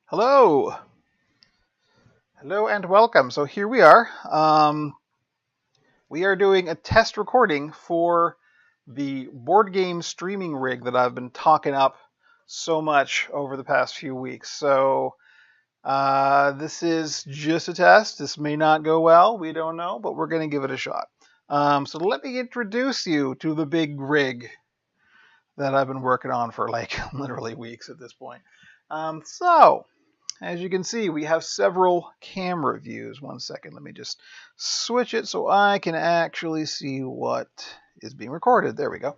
Hello. Hello and welcome. So here we are. We are doing a test recording for the board game streaming rig that I've been talking up so much over the past few weeks. So this is just a test. This may not go well. We don't know, but we're going to give it a shot. So let me introduce you to the big rig that I've been working on for like literally weeks at this point. As you can see, we have several camera views. One second, let me just switch it so I can actually see what is being recorded. There we go.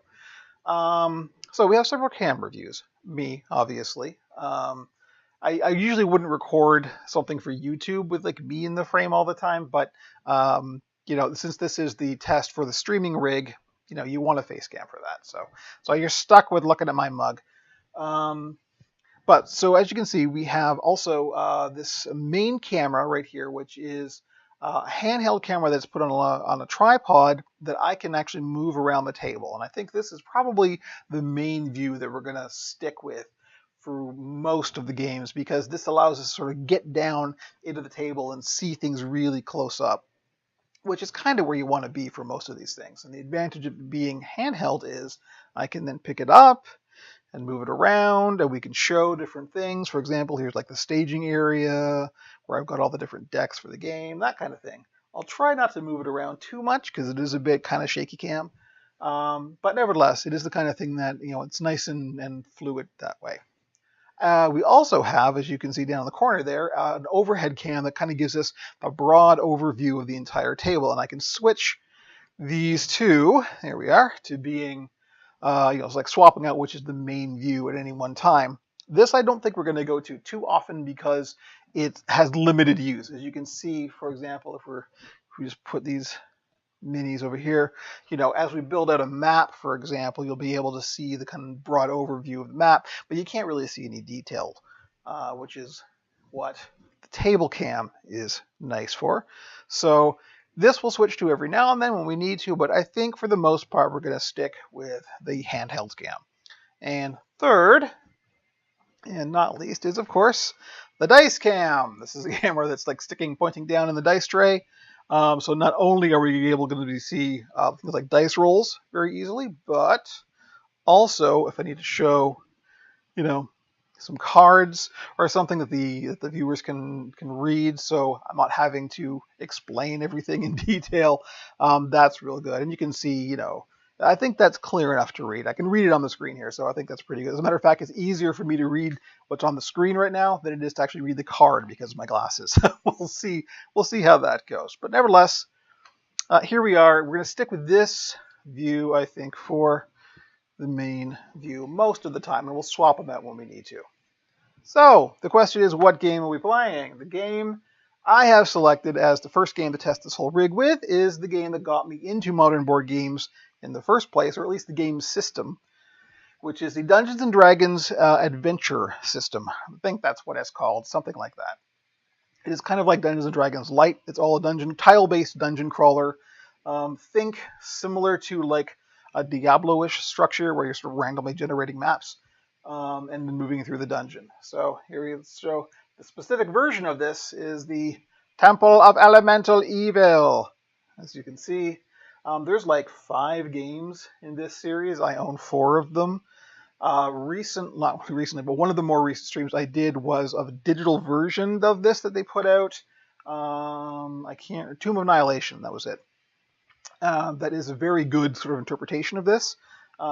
So we have several camera views. Me, obviously. I usually wouldn't record something for YouTube with like me in the frame all the time, but you know, since this is the test for the streaming rig, you know, you want a face cam for that. So you're stuck with looking at my mug. But so as you can see, we have also this main camera right here, which is a handheld camera that's put on a tripod that I can actually move around the table. And I think this is probably the main view that we're going to stick with for most of the games, because this allows us to sort of get down into the table and see things really close up, which is kind of where you want to be for most of these things. And the advantage of being handheld is I can then pick it up and move it around, and we can show different things. For example, here's like the staging area where I've got all the different decks for the game, that kind of thing. I'll try not to move it around too much because it is a bit kind of shaky cam. But nevertheless, it is the kind of thing that, you know, it's nice and fluid that way. We also have, as you can see down in the corner there, an overhead cam that kind of gives us a broad overview of the entire table. And I can switch these two, there we are, to being you know, it's like swapping out which is the main view at any one time. This I don't think we're going to go to too often because it has limited use. As you can see, for example, if we just put these minis over here, you know, as we build out a map, for example, you'll be able to see the kind of broad overview of the map, but you can't really see any detailed, which is what the table cam is nice for. So this we'll switch to every now and then when we need to, but I think for the most part we're going to stick with the handheld cam. And third, and not least, is of course the dice cam. This is a camera that's like pointing down in the dice tray. So not only are we able to see things like dice rolls very easily, but also if I need to show, you know, some cards or something that the viewers can read, so I'm not having to explain everything in detail. That's real good. And you can see, you know, I think that's clear enough to read. I can read it on the screen here, so I think that's pretty good. As a matter of fact, it's easier for me to read what's on the screen right now than it is to actually read the card because of my glasses. We'll see how that goes. But nevertheless, here we are. We're going to stick with this view, I think, for the main view most of the time, and we'll swap them out when we need to. So the question is, what game are we playing? The game I have selected as the first game to test this whole rig with is the game that got me into modern board games in the first place, or at least the game system, which is the Dungeons & Dragons Adventure system. I think that's what it's called, something like that. It is kind of like Dungeons & Dragons Light. It's all a tile-based dungeon crawler. Think similar to like a Diablo-ish structure where you're sort of randomly generating maps and then moving through the dungeon. So here we show the specific version of this is the Temple of Elemental Evil. As you can see, there's like 5 games in this series. I own 4 of them. Not recently, but one of the more recent streams I did was of a digital version of this that they put out. Tomb of Annihilation, that was it. That is a very good sort of interpretation of this.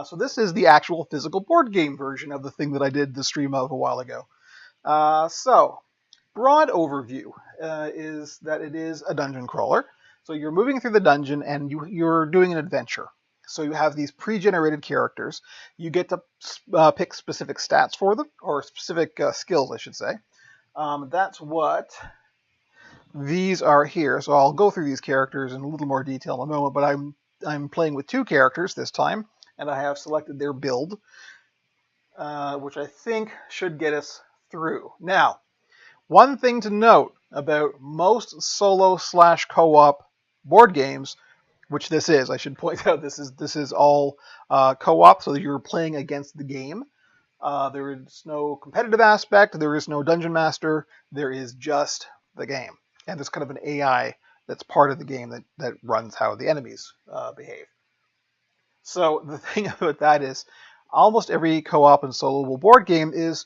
So this is the actual physical board game version of the thing that I did the stream of a while ago. So, broad overview is that it is a dungeon crawler. So you're moving through the dungeon and you're doing an adventure. So you have these pre-generated characters. You get to pick specific stats for them, or specific skills, I should say. That's what these are here. So I'll go through these characters in a little more detail in a moment, but I'm playing with 2 characters this time, and I have selected their build, which I think should get us through. Now, one thing to note about most solo slash co-op board games, which this is. I should point out this is all co-op, so that you're playing against the game. There is no competitive aspect. There is no dungeon master. There is just the game, and there's kind of an AI that's part of the game that runs how the enemies behave. So the thing about that is, almost every co-op and soloable board game is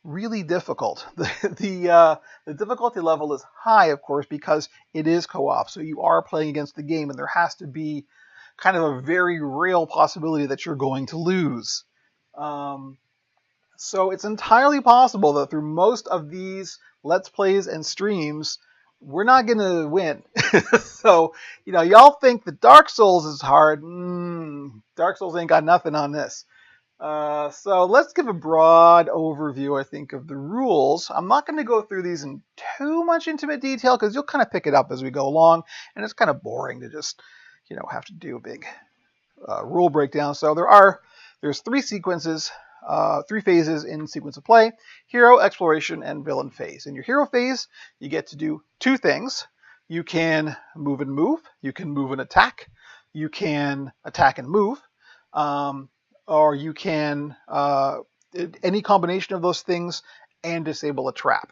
really difficult. The difficulty level is high, of course, because it is co-op. So you are playing against the game, and there has to be kind of a very real possibility that you're going to lose. So it's entirely possible that through most of these Let's Plays and streams, we're not going to win. So, y'all think that Dark Souls is hard. Dark Souls ain't got nothing on this. So let's give a broad overview, I think, of the rules. I'm not going to go through these in too much intimate detail because you'll kind of pick it up as we go along, and it's kind of boring to just, have to do a big rule breakdown. So there's three sequences, three phases in sequence of play: hero, exploration, and villain phase. In your hero phase, you get to do two things. You can move and move. You can move and attack. You can attack and move. Or you can any combination of those things and disable a trap.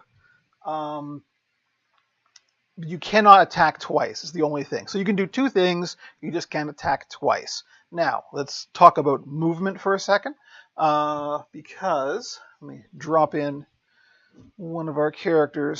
You cannot attack twice is the only thing. So you can do two things, you just can't attack twice. Now, let's talk about movement for a second, because let me drop in one of our character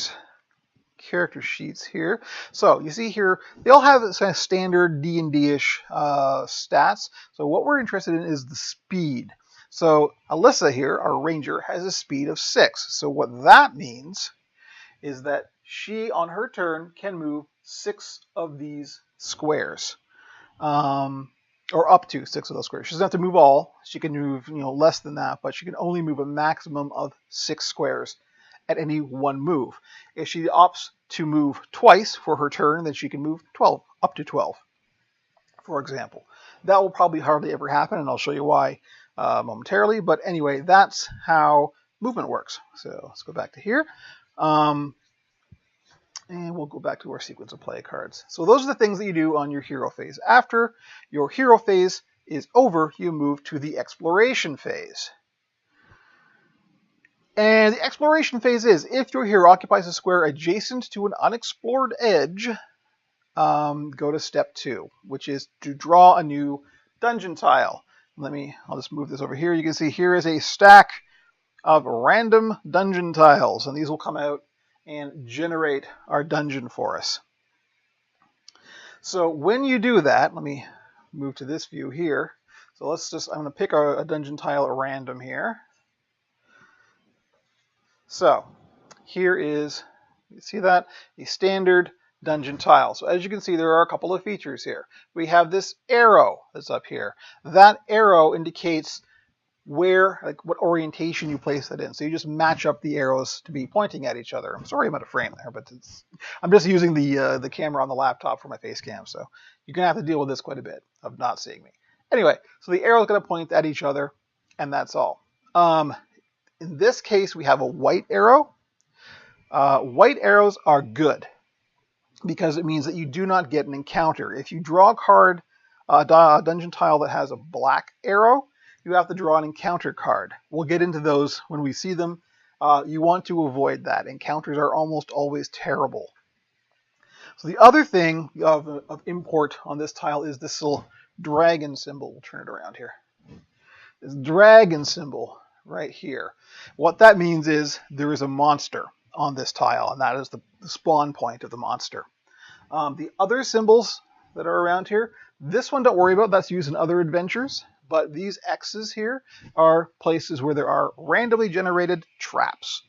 sheets here. So you see here, they all have kind of standard D&D-ish stats. So what we're interested in is the speed. So Alyssa here, our ranger, has a speed of 6. So what that means is that she, on her turn, can move 6 of these squares. Or up to 6 of those squares. She doesn't have to move all. She can move less than that, but she can only move a maximum of 6 squares at any one move. If she opts to move twice for her turn, then she can move 12, up to 12, for example. That will probably hardly ever happen, and I'll show you why momentarily. But anyway, that's how movement works. So let's go back to here. And we'll go back to our sequence of play cards. So those are the things that you do on your hero phase. After your hero phase is over, you move to the exploration phase. And the exploration phase is, if your hero occupies a square adjacent to an unexplored edge, go to step 2, which is to draw a new dungeon tile. I'll just move this over here. You can see here is a stack of random dungeon tiles, and these will come out and generate our dungeon for us. So when you do that, let me move to this view here. So I'm going to pick a dungeon tile at random here. So here is, you see that? A standard dungeon tile. So as you can see, there are a couple of features here. We have this arrow that's up here. That arrow indicates what orientation you place that in. So you just match up the arrows to be pointing at each other. I'm sorry I'm out of frame there, but I'm just using the camera on the laptop for my face cam, so you're going to have to deal with this quite a bit of not seeing me. Anyway, so the arrow is going to point at each other, and that's all. In this case, we have a white arrow. White arrows are good because it means that you do not get an encounter. If you draw a card, a dungeon tile that has a black arrow, you have to draw an encounter card. We'll get into those when we see them. You want to avoid that. Encounters are almost always terrible. So the other thing of import on this tile is this little dragon symbol. We'll turn it around here. This dragon symbol right here. What that means is there is a monster on this tile, and that is the spawn point of the monster. The other symbols that are around here, this one don't worry about. That's used in other adventures. But these X's here are places where there are randomly generated traps.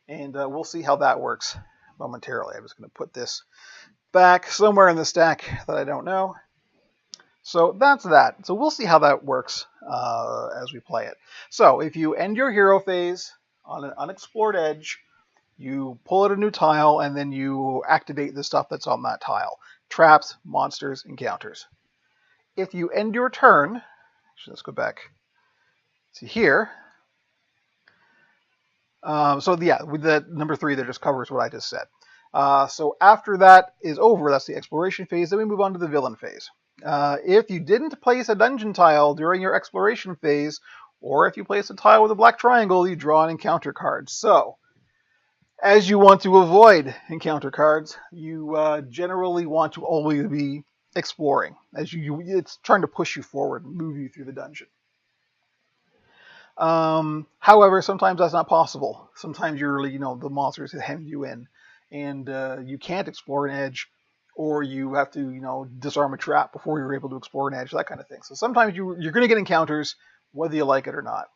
And we'll see how that works momentarily. I'm just going to put this back somewhere in the stack that I don't know. So that's that. So we'll see how that works as we play it. So if you end your hero phase on an unexplored edge, you pull out a new tile, and then you activate the stuff that's on that tile. Traps, monsters, encounters. If you end your turn, actually, let's go back to here. So yeah, with the number 3 that just covers what I just said. So after that is over, that's the exploration phase, then we move on to the villain phase. If you didn't place a dungeon tile during your exploration phase, or if you place a tile with a black triangle, you draw an encounter card. So, as you want to avoid encounter cards, you generally want to always be exploring. It's trying to push you forward and move you through the dungeon. However, sometimes that's not possible. Sometimes the monsters hem you in, and you can't explore an edge, or you have to, disarm a trap before you're able to explore an edge, that kind of thing. So sometimes you're going to get encounters, whether you like it or not.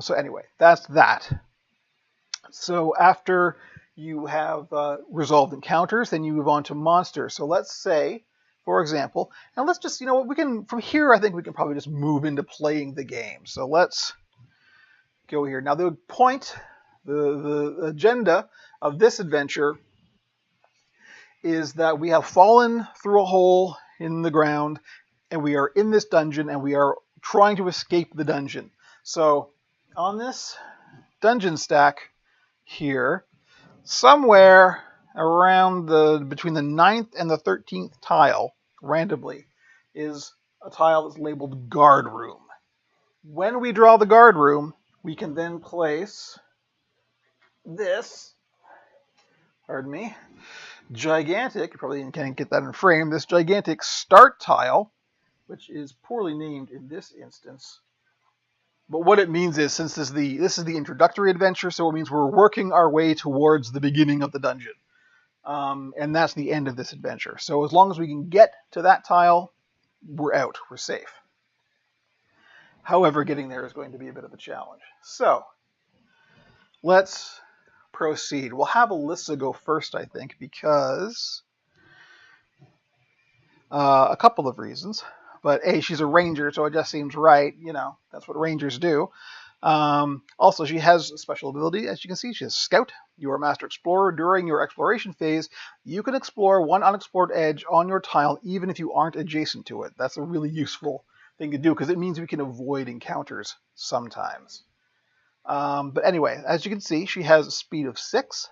So anyway, that's that. So after you have resolved encounters, then you move on to monsters. So let's say, for example, and let's just, we can, from here, I think we can probably just move into playing the game. So let's go here. Now the point, the agenda of this adventure is that we have fallen through a hole in the ground, and we are in this dungeon, and we are trying to escape the dungeon. So on this dungeon stack here, somewhere around between the 9th and the 13th tile, randomly, is a tile that's labeled guard room. When we draw the guard room, we can then place this, pardon me, gigantic, you probably can't get that in frame, this gigantic start tile, which is poorly named in this instance. But what it means is, since this is the introductory adventure, so it means we're working our way towards the beginning of the dungeon. And that's the end of this adventure. So as long as we can get to that tile, we're out, we're safe. However, getting there is going to be a bit of a challenge. So, let's proceed. We'll have Alyssa go first, I think, because a couple of reasons. But A, she's a ranger, so it just seems right. That's what rangers do. Also, she has a special ability. As you can see, she has Scout. You are a Master Explorer. During your exploration phase, you can explore one unexplored edge on your tile, even if you aren't adjacent to it. That's a really useful thing to do, because it means we can avoid encounters sometimes. But anyway, as you can see, she has a speed of 6.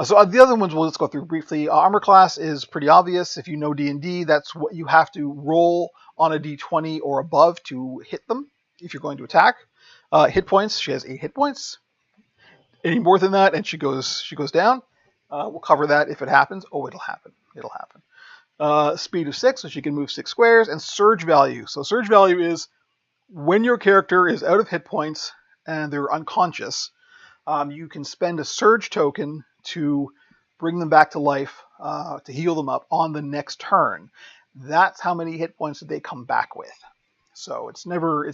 So the other ones we'll just go through briefly. Armor class is pretty obvious. If you know D&D, that's what you have to roll on a D20 or above to hit them if you're going to attack. Hit points, she has 8 hit points. Any more than that, and she goes down. We'll cover that if it happens. Oh, it'll happen. It'll happen. Speed of 6, so she can move 6 squares. And surge value. So surge value is when your character is out of hit points and they're unconscious, you can spend a surge token to bring them back to life, to heal them up on the next turn. That's how many hit points that they come back with. So it's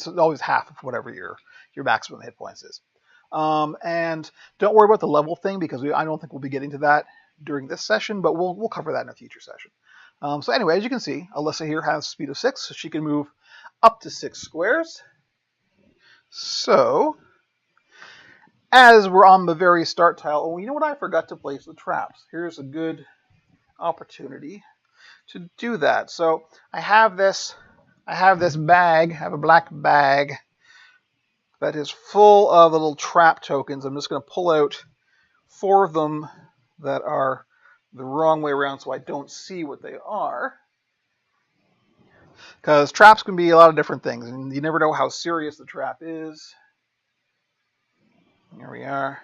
always half of whatever your maximum hit points is. And don't worry about the level thing, because I don't think we'll be getting to that during this session, but we'll cover that in a future session. So anyway, as you can see, Alyssa here has speed of 6, so she can move up to 6 squares. So, as we're on the very start tile, oh, you know what? I forgot to place the traps. Here's a good opportunity to do that. So I have this bag, I have a black bag that is full of little trap tokens. I'm just going to pull out 4 of them that are the wrong way around so I don't see what they are. Because traps can be a lot of different things, and you never know how serious the trap is. Here we are.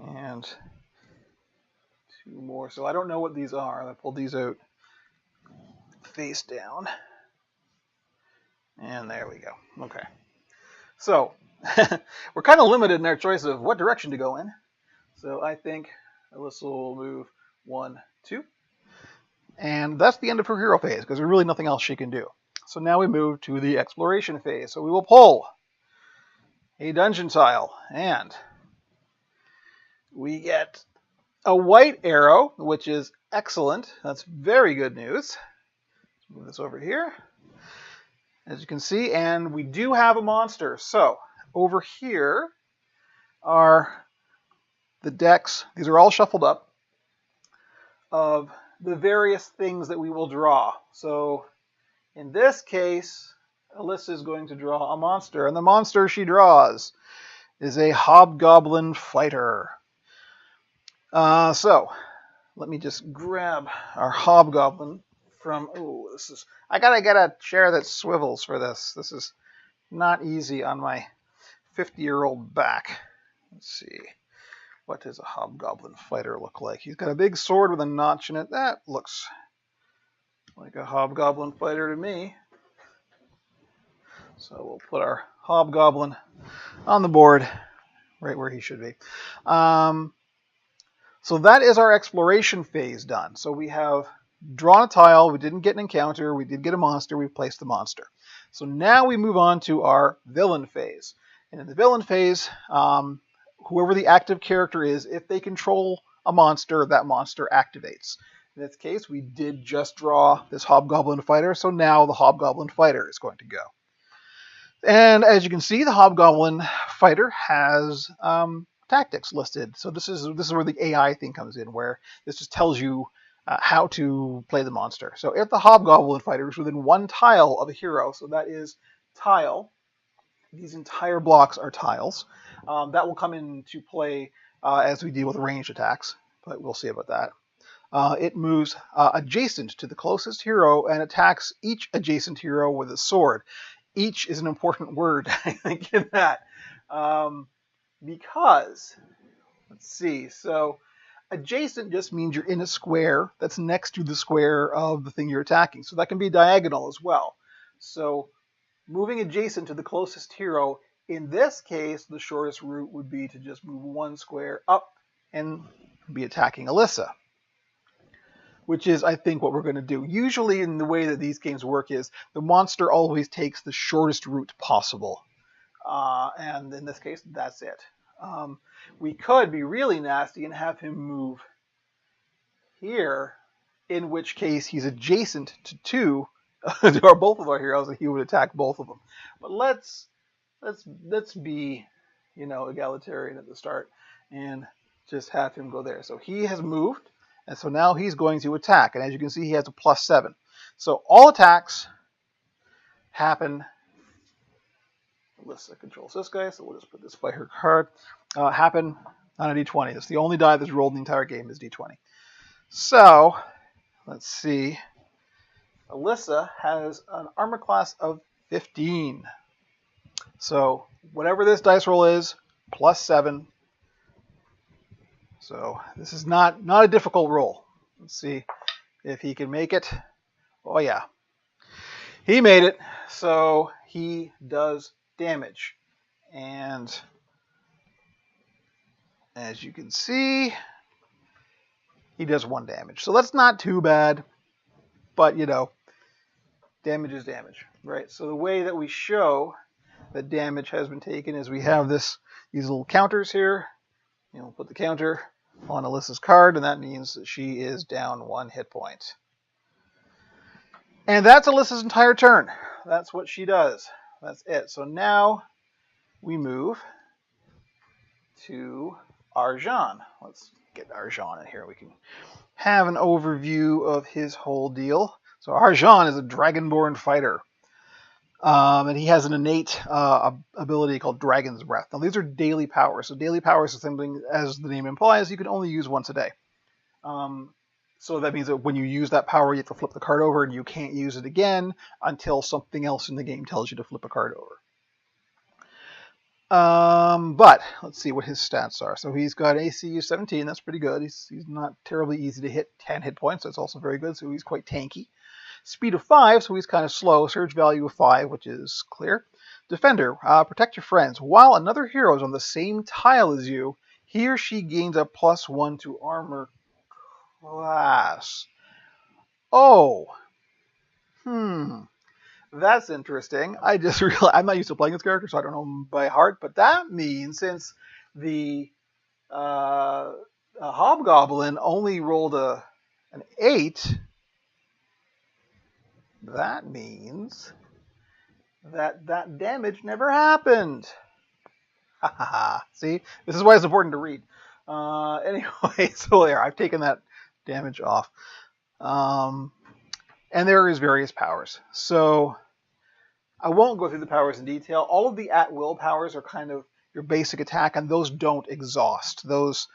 And 2 more. So I don't know what these are. I pulled these out face down. And there we go. Okay. So we're kind of limited in our choice of what direction to go in. So I think Alyssa will move 1, 2. And that's the end of her hero phase, because there's really nothing else she can do. So now we move to the exploration phase. So we will pull a dungeon tile, and we get a white arrow, which is excellent. That's very good news. Let's move this over here, as you can see, and we do have a monster. So over here are the decks. These are all shuffled up of the various things that we will draw. So in this case, Alyssa is going to draw a monster, and the monster she draws is a hobgoblin fighter. So let me just grab our hobgoblin from. Oh, this is. I gotta get a chair that swivels for this. This is not easy on my 50-year-old back. Let's see. What does a hobgoblin fighter look like? He's got a big sword with a notch in it. That looks like a hobgoblin fighter to me. So we'll put our hobgoblin on the board right where he should be. So that is our exploration phase done. So we have drawn a tile. We didn't get an encounter. We did get a monster. We placed the monster. So now we move on to our villain phase. And in the villain phase, whoever the active character is, if they control a monster, that monster activates. In this case, we did just draw this hobgoblin fighter. So now the hobgoblin fighter is going to go. And as you can see, the hobgoblin fighter has tactics listed. So this is where the AI thing comes in, where this just tells you how to play the monster. So if the hobgoblin fighter is within one tile of a hero, so that is tile, these entire blocks are tiles. That will come into play as we deal with ranged attacks, but we'll see about that. It moves adjacent to the closest hero and attacks each adjacent hero with a sword. Each is an important word, I think, in that. Because, let's see, so adjacent just means you're in a square that's next to the square of the thing you're attacking. So that can be diagonal as well. So moving adjacent to the closest hero, in this case, the shortest route would be to just move one square up and be attacking Alyssa, which is, I think, what we're going to do. Usually in the way that these games work is the monster always takes the shortest route possible. And in this case, that's it. We could be really nasty and have him move here, in which case he's adjacent to two, or both of our heroes, and he would attack both of them. But let's be, egalitarian at the start and just have him go there. So he has moved, and so now he's going to attack. And as you can see, he has a +7. So all attacks happen. Alyssa controls this guy, so we'll just put this by her card. Happen on a d20. That's the only die that's rolled in the entire game is d20. So, let's see. Alyssa has an armor class of 15. So, whatever this dice roll is, +7. So, this is not a difficult roll. Let's see if he can make it. Oh, yeah. He made it. So, he does damage. And as you can see, he does 1 damage. So that's not too bad, but damage is damage, right? So the way that we show that damage has been taken is we have these little counters here. We'll put the counter on Alyssa's card, and that means that she is down 1 hit point. And that's Alyssa's entire turn. That's what she does. That's it. So now we move to Arjan. Let's get Arjan in here. We can have an overview of his whole deal. So Arjan is a dragonborn fighter. And he has an innate ability called Dragon's Breath. Now these are daily powers. So daily powers is something, as the name implies, you can only use once a day. So that means that when you use that power, you have to flip the card over, and you can't use it again until something else in the game tells you to flip a card over. But let's see what his stats are. So he's got AC 17. That's pretty good. He's not terribly easy to hit. 10 hit points. That's also very good. So he's quite tanky. Speed of 5. So he's kind of slow. Surge value of 5, which is clear. Defender. Protect your friends. While another hero is on the same tile as you, he or she gains a +1 to armor class. Oh. That's interesting. I just realized I'm not used to playing this character, so I don't know him by heart. But that means since the Hobgoblin only rolled an 8, that means that damage never happened. See, this is why it's important to read. Anyway, so there, I've taken that damage off. And there is various powers. So I won't go through the powers in detail. All of the at-will powers are kind of your basic attack, and those don't exhaust. Those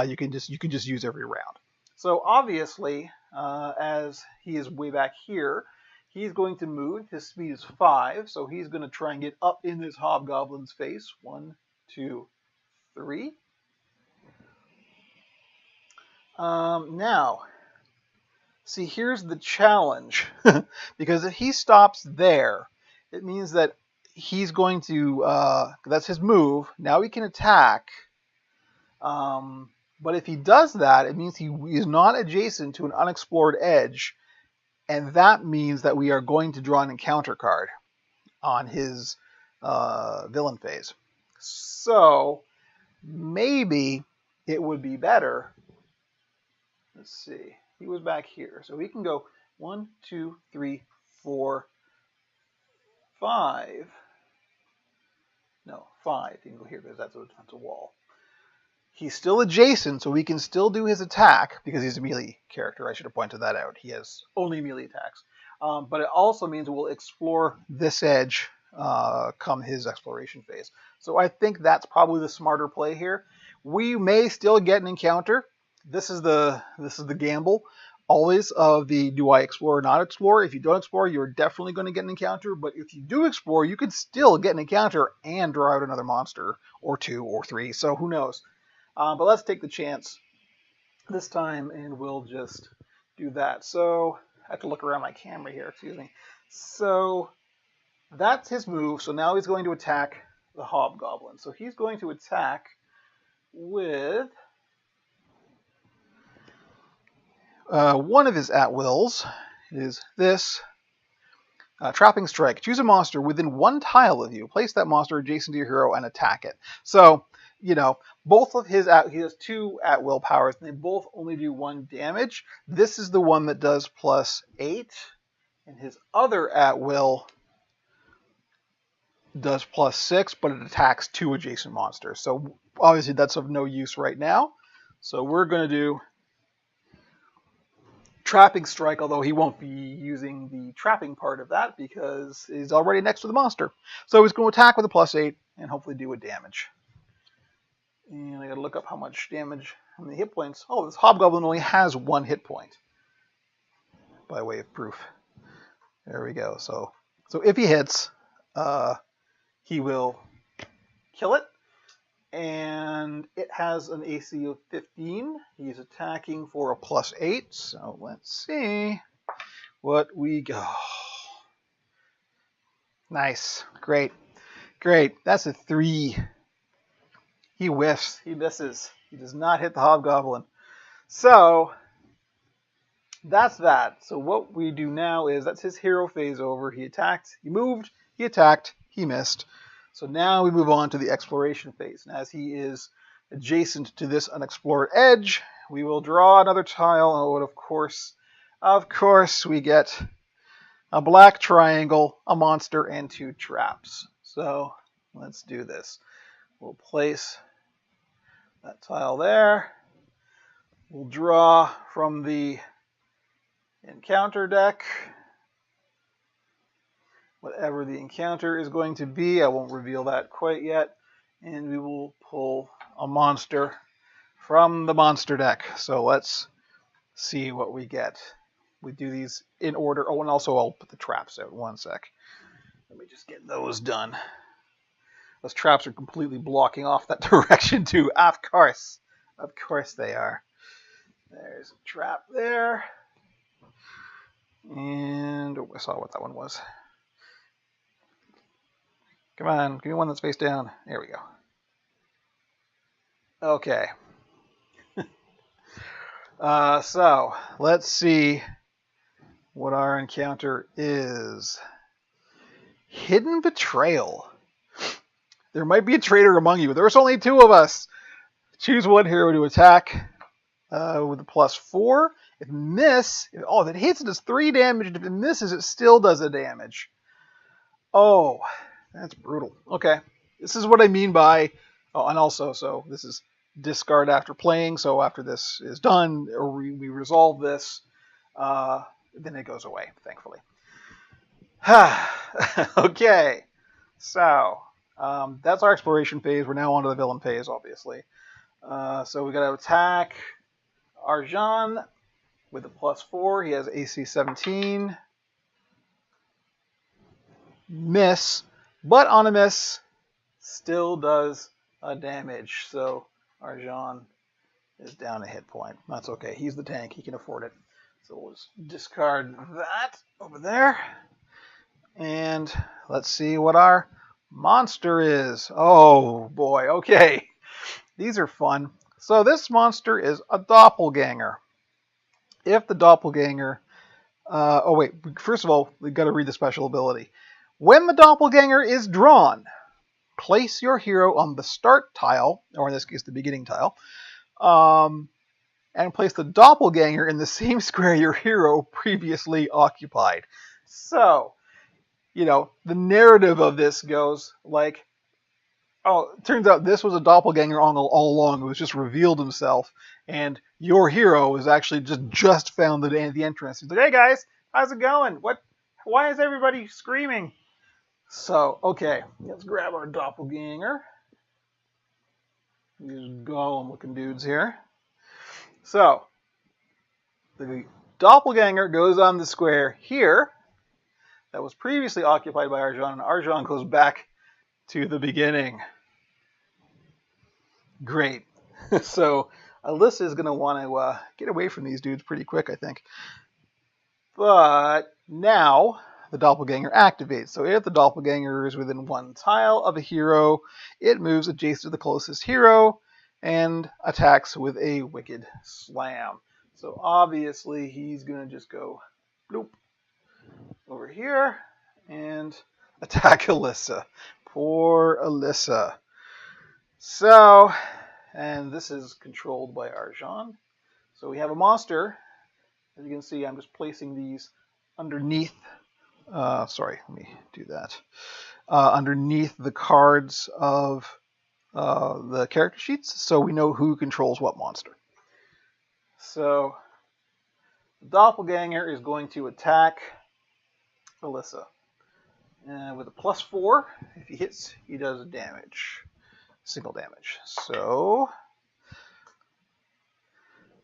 you can just use every round. So obviously, as he is way back here, he's going to move. His speed is 5, so he's going to try and get up in this hobgoblin's face. 1, 2, 3. Now, see, here's the challenge. Because if he stops there, it means that he's going to, that's his move. Now he can attack. But if he does that, it means he is not adjacent to an unexplored edge. And that means that we are going to draw an encounter card on his villain phase. So maybe it would be better. Let's see. He was back here. So we can go 1, 2, 3, 4, 5. No, 5. You can go here because that's a wall. He's still adjacent, so we can still do his attack because he's a melee character. I should have pointed that out. He has only melee attacks. But it also means we'll explore this edge come his exploration phase. So I think that's probably the smarter play here. We may still get an encounter. This is the gamble always of the do I explore or not explore. If you don't explore, you're definitely going to get an encounter. But if you do explore, you could still get an encounter and draw out another monster or 2 or 3. So who knows? But let's take the chance this time, and we'll just do that. So I have to look around my camera here. Excuse me. So that's his move. So now he's going to attack the hobgoblin. So he's going to attack with one of his at-wills is this Trapping Strike. Choose a monster within 1 tile of you. Place that monster adjacent to your hero and attack it. So, you know, both of his he has 2 at-will powers, and they both only do 1 damage. This is the one that does +8, and his other at-will does +6, but it attacks 2 adjacent monsters. So obviously that's of no use right now. So we're going to do Trapping Strike, although he won't be using the trapping part of that because he's already next to the monster. So he's going to attack with a +8 and hopefully do a damage. And I got to look up how much damage, how many hit points. Oh, this hobgoblin only has 1 hit point, by way of proof. There we go. So if he hits, he will kill it. And it has an AC of 15. He's attacking for a +8. So let's see what we go. Nice. Great. Great. That's a 3. He whiffs. He misses. He does not hit the hobgoblin. So that's that. So what we do now is that's his hero phase over. He attacked. He moved. He attacked. He missed. So now we move on to the exploration phase. And as he is adjacent to this unexplored edge, we will draw another tile. Oh, and of course, we get a black triangle, a monster, and 2 traps. So let's do this. We'll place that tile there. We'll draw from the encounter deck. Whatever the encounter is going to be, I won't reveal that quite yet. And we will pull a monster from the monster deck. So let's see what we get. We do these in order. Oh, and also I'll put the traps out. 1 sec. Let me just get those done. Those traps are completely blocking off that direction too. Of course they are. There's a trap there. And I saw what that one was. Come on, give me one that's face down. There we go. Okay. So let's see what our encounter is. Hidden Betrayal. There might be a traitor among you. There's only 2 of us. Choose one hero to attack with a +4. If it hits, it does 3 damage. And if it misses, it still does a damage. Oh, that's brutal. Okay, this is what I mean by. Oh, and also, so this is discard after playing. So after this is done, or we resolve this, then it goes away. Thankfully. Okay, so That's our exploration phase. We're now on to the villain phase, obviously. So we got to attack Arjan with a +4. He has AC 17. Miss, but on a miss, still does a damage. So Arjan is down a hit point. That's okay. He's the tank. He can afford it. So we'll just discard that over there. And let's see what our monster is. Oh boy. Okay. These are fun. So this monster is a doppelganger. If the doppelganger... oh wait. First of all, we've got to read the special ability. When the doppelganger is drawn, place your hero on the start tile, or in this case the beginning tile, and place the doppelganger in the same square your hero previously occupied. So, you know, the narrative of this goes like, oh, it turns out this was a doppelganger all along who has just revealed himself, and your hero is actually just found the entrance. He's like, hey guys, how's it going? Why is everybody screaming? So, okay, let's grab our doppelganger. These golem looking dudes here. So, the doppelganger goes on the square here that was previously occupied by Arjan, and Arjan goes back to the beginning. Great. So, Alyssa is going to want to get away from these dudes pretty quick, I think. But now the doppelganger activates. So if the doppelganger is within one tile of a hero, it moves adjacent to the closest hero and attacks with a wicked slam. So obviously he's going to just go bloop over here and attack Alyssa. Poor Alyssa. So, and this is controlled by Arjan. So we have a monster. As you can see, I'm just placing these underneath. Sorry, let me do that. Underneath the cards of the character sheets, so we know who controls what monster. So, the doppelganger is going to attack Alyssa. And with a +4, if he hits, he does damage. Single damage. So,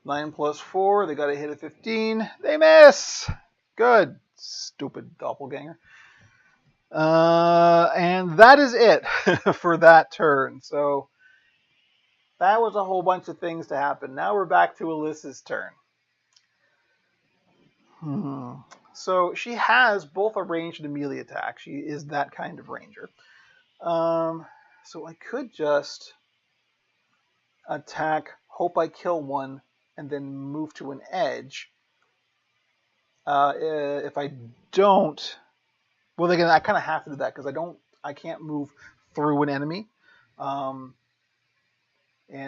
9 + 4, they got a hit of 15. They miss! Good. Stupid doppelganger. And that is it for that turn. So that was a whole bunch of things to happen. Now we're back to Alyssa's turn. So she has both a ranged and a melee attack. She is that kind of ranger. So I could just attack, hope I kill one, and then move to an edge. If I don't, well, again, I kind of have to do that because I can't move through an enemy, and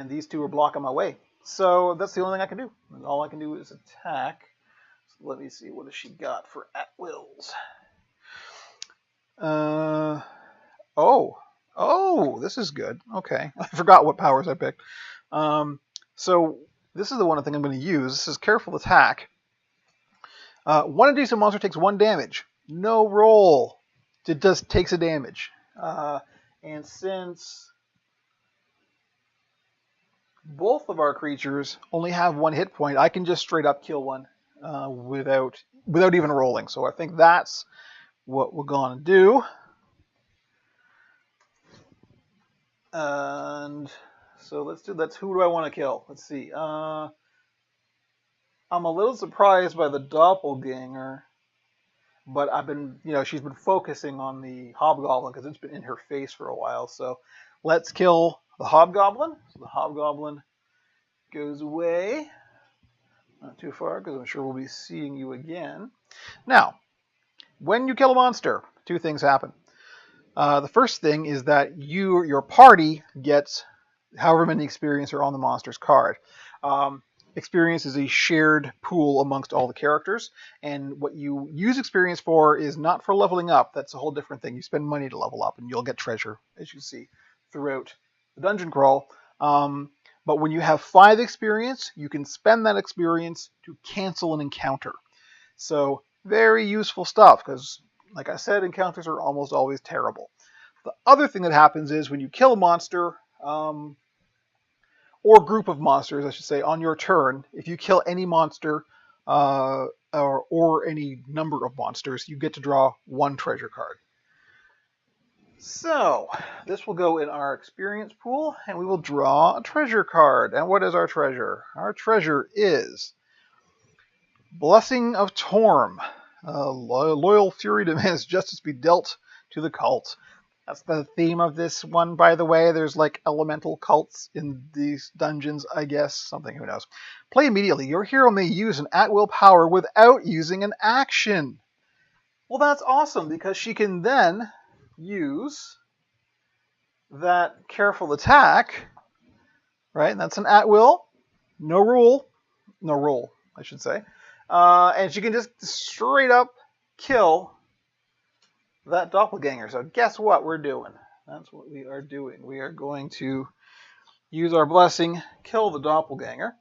these two are blocking my way. So that's the only thing I can do. And all I can do is attack. So let me see, what has she got for at wills? Oh, this is good. Okay, I forgot what powers I picked. So this is the one thing I'm going to use. This is careful attack. One adjacent monster takes 1 damage. No roll. It just takes a damage. And since both of our creatures only have 1 hit point, I can just straight up kill one without even rolling. So I think that's what we're going to do. And so let's do that. Who do I want to kill? Let's see. I'm a little surprised by the doppelganger, but she's been focusing on the hobgoblin because it's been in her face for a while. So let's kill the hobgoblin. So the hobgoblin goes away. Not too far because I'm sure we'll be seeing you again. Now, when you kill a monster, 2 things happen. The first thing is that your party gets however many experience are on the monster's card. Experience is a shared pool amongst all the characters, and what you use experience for is not for leveling up. That's a whole different thing. You spend money to level up, and you'll get treasure, as you see, throughout the dungeon crawl. But when you have 5 experience, you can spend that experience to cancel an encounter. So very useful stuff, because, like I said, encounters are almost always terrible. The other thing that happens is when you kill a monster, or group of monsters, I should say, on your turn, if you kill any monster or any number of monsters, you get to draw one treasure card. So this will go in our experience pool, and we will draw a treasure card. And what is our treasure? Our treasure is Blessing of Torm. Loyal fury demands justice be dealt to the cult. That's the theme of this one, by the way. There's like elemental cults in these dungeons, I guess. Something, who knows. Play immediately. Your hero may use an at-will power without using an action. Well, that's awesome, because she can then use that careful attack, right? And that's an at-will. No rule, I should say. And she can just straight up kill that doppelganger. So guess what we're doing? That's what we are doing. We are going to use our blessing, kill the doppelganger.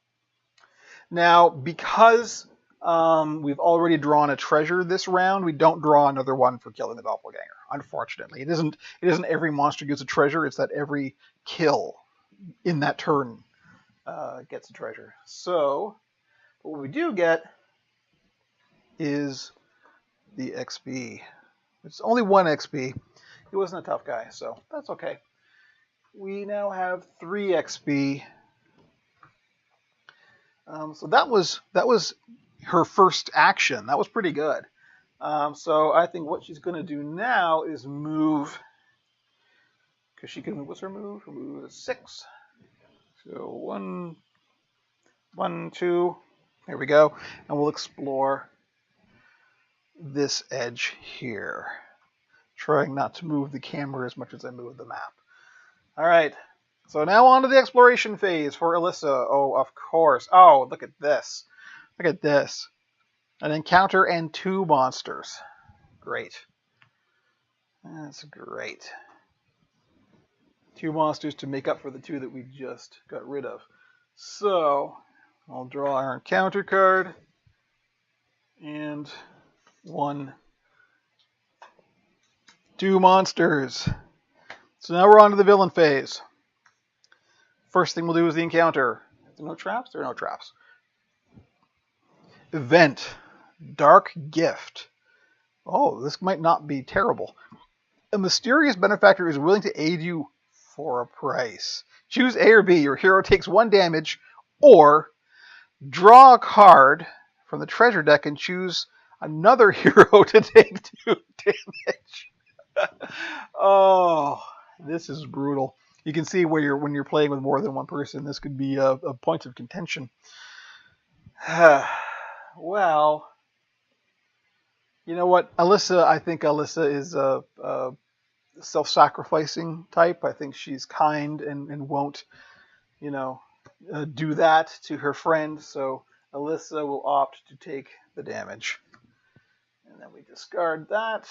Now, because we've already drawn a treasure this round, we don't draw another one for killing the doppelganger. Unfortunately, it isn't every monster gets a treasure. It's that every kill in that turn gets a treasure. So what we do get is the XP. It's only 1 XP. He wasn't a tough guy, so that's okay. We now have 3 XP. So that was her first action. That was pretty good. So I think what she's going to do now is move, because she can move. What's her move? Her move is 6. So 1, 2. There we go. And we'll explore this edge here, trying not to move the camera as much as I move the map. All right, so now on to the exploration phase for Alyssa. Oh, of course. Oh, look at this. Look at this. An encounter and 2 monsters. Great. That's great. 2 monsters to make up for the 2 that we just got rid of. So I'll draw our encounter card and 1, 2 monsters. So now we're on to the villain phase. First thing we'll do is the encounter. Are there no traps? There are no traps. Event. Dark Gift. Oh, this might not be terrible. A mysterious benefactor is willing to aid you for a price. Choose A or B. Your hero takes 1 damage, or draw a card from the treasure deck and choose another hero to take 2 damage. Oh, this is brutal. You can see where when you're playing with more than 1 person, this could be a point of contention. Well, you know what, I think Alyssa is a self-sacrificing type. I think she's kind and won't, do that to her friend. So Alyssa will opt to take the damage. And then we discard that.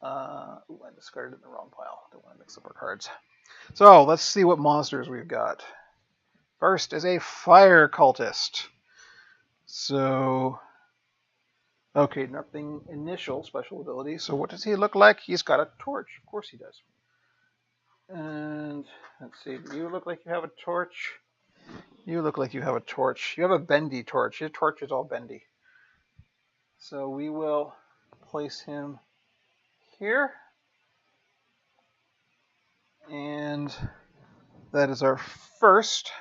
I discarded it in the wrong pile. Don't want to mix up our cards. So let's see what monsters we've got. First is a fire cultist. So, okay, nothing initial special ability. So what does he look like? He's got a torch. Of course he does. And let's see. Do you look like you have a torch? You look like you have a torch. You have a bendy torch. His torch is all bendy. So we will place him here. And that is our first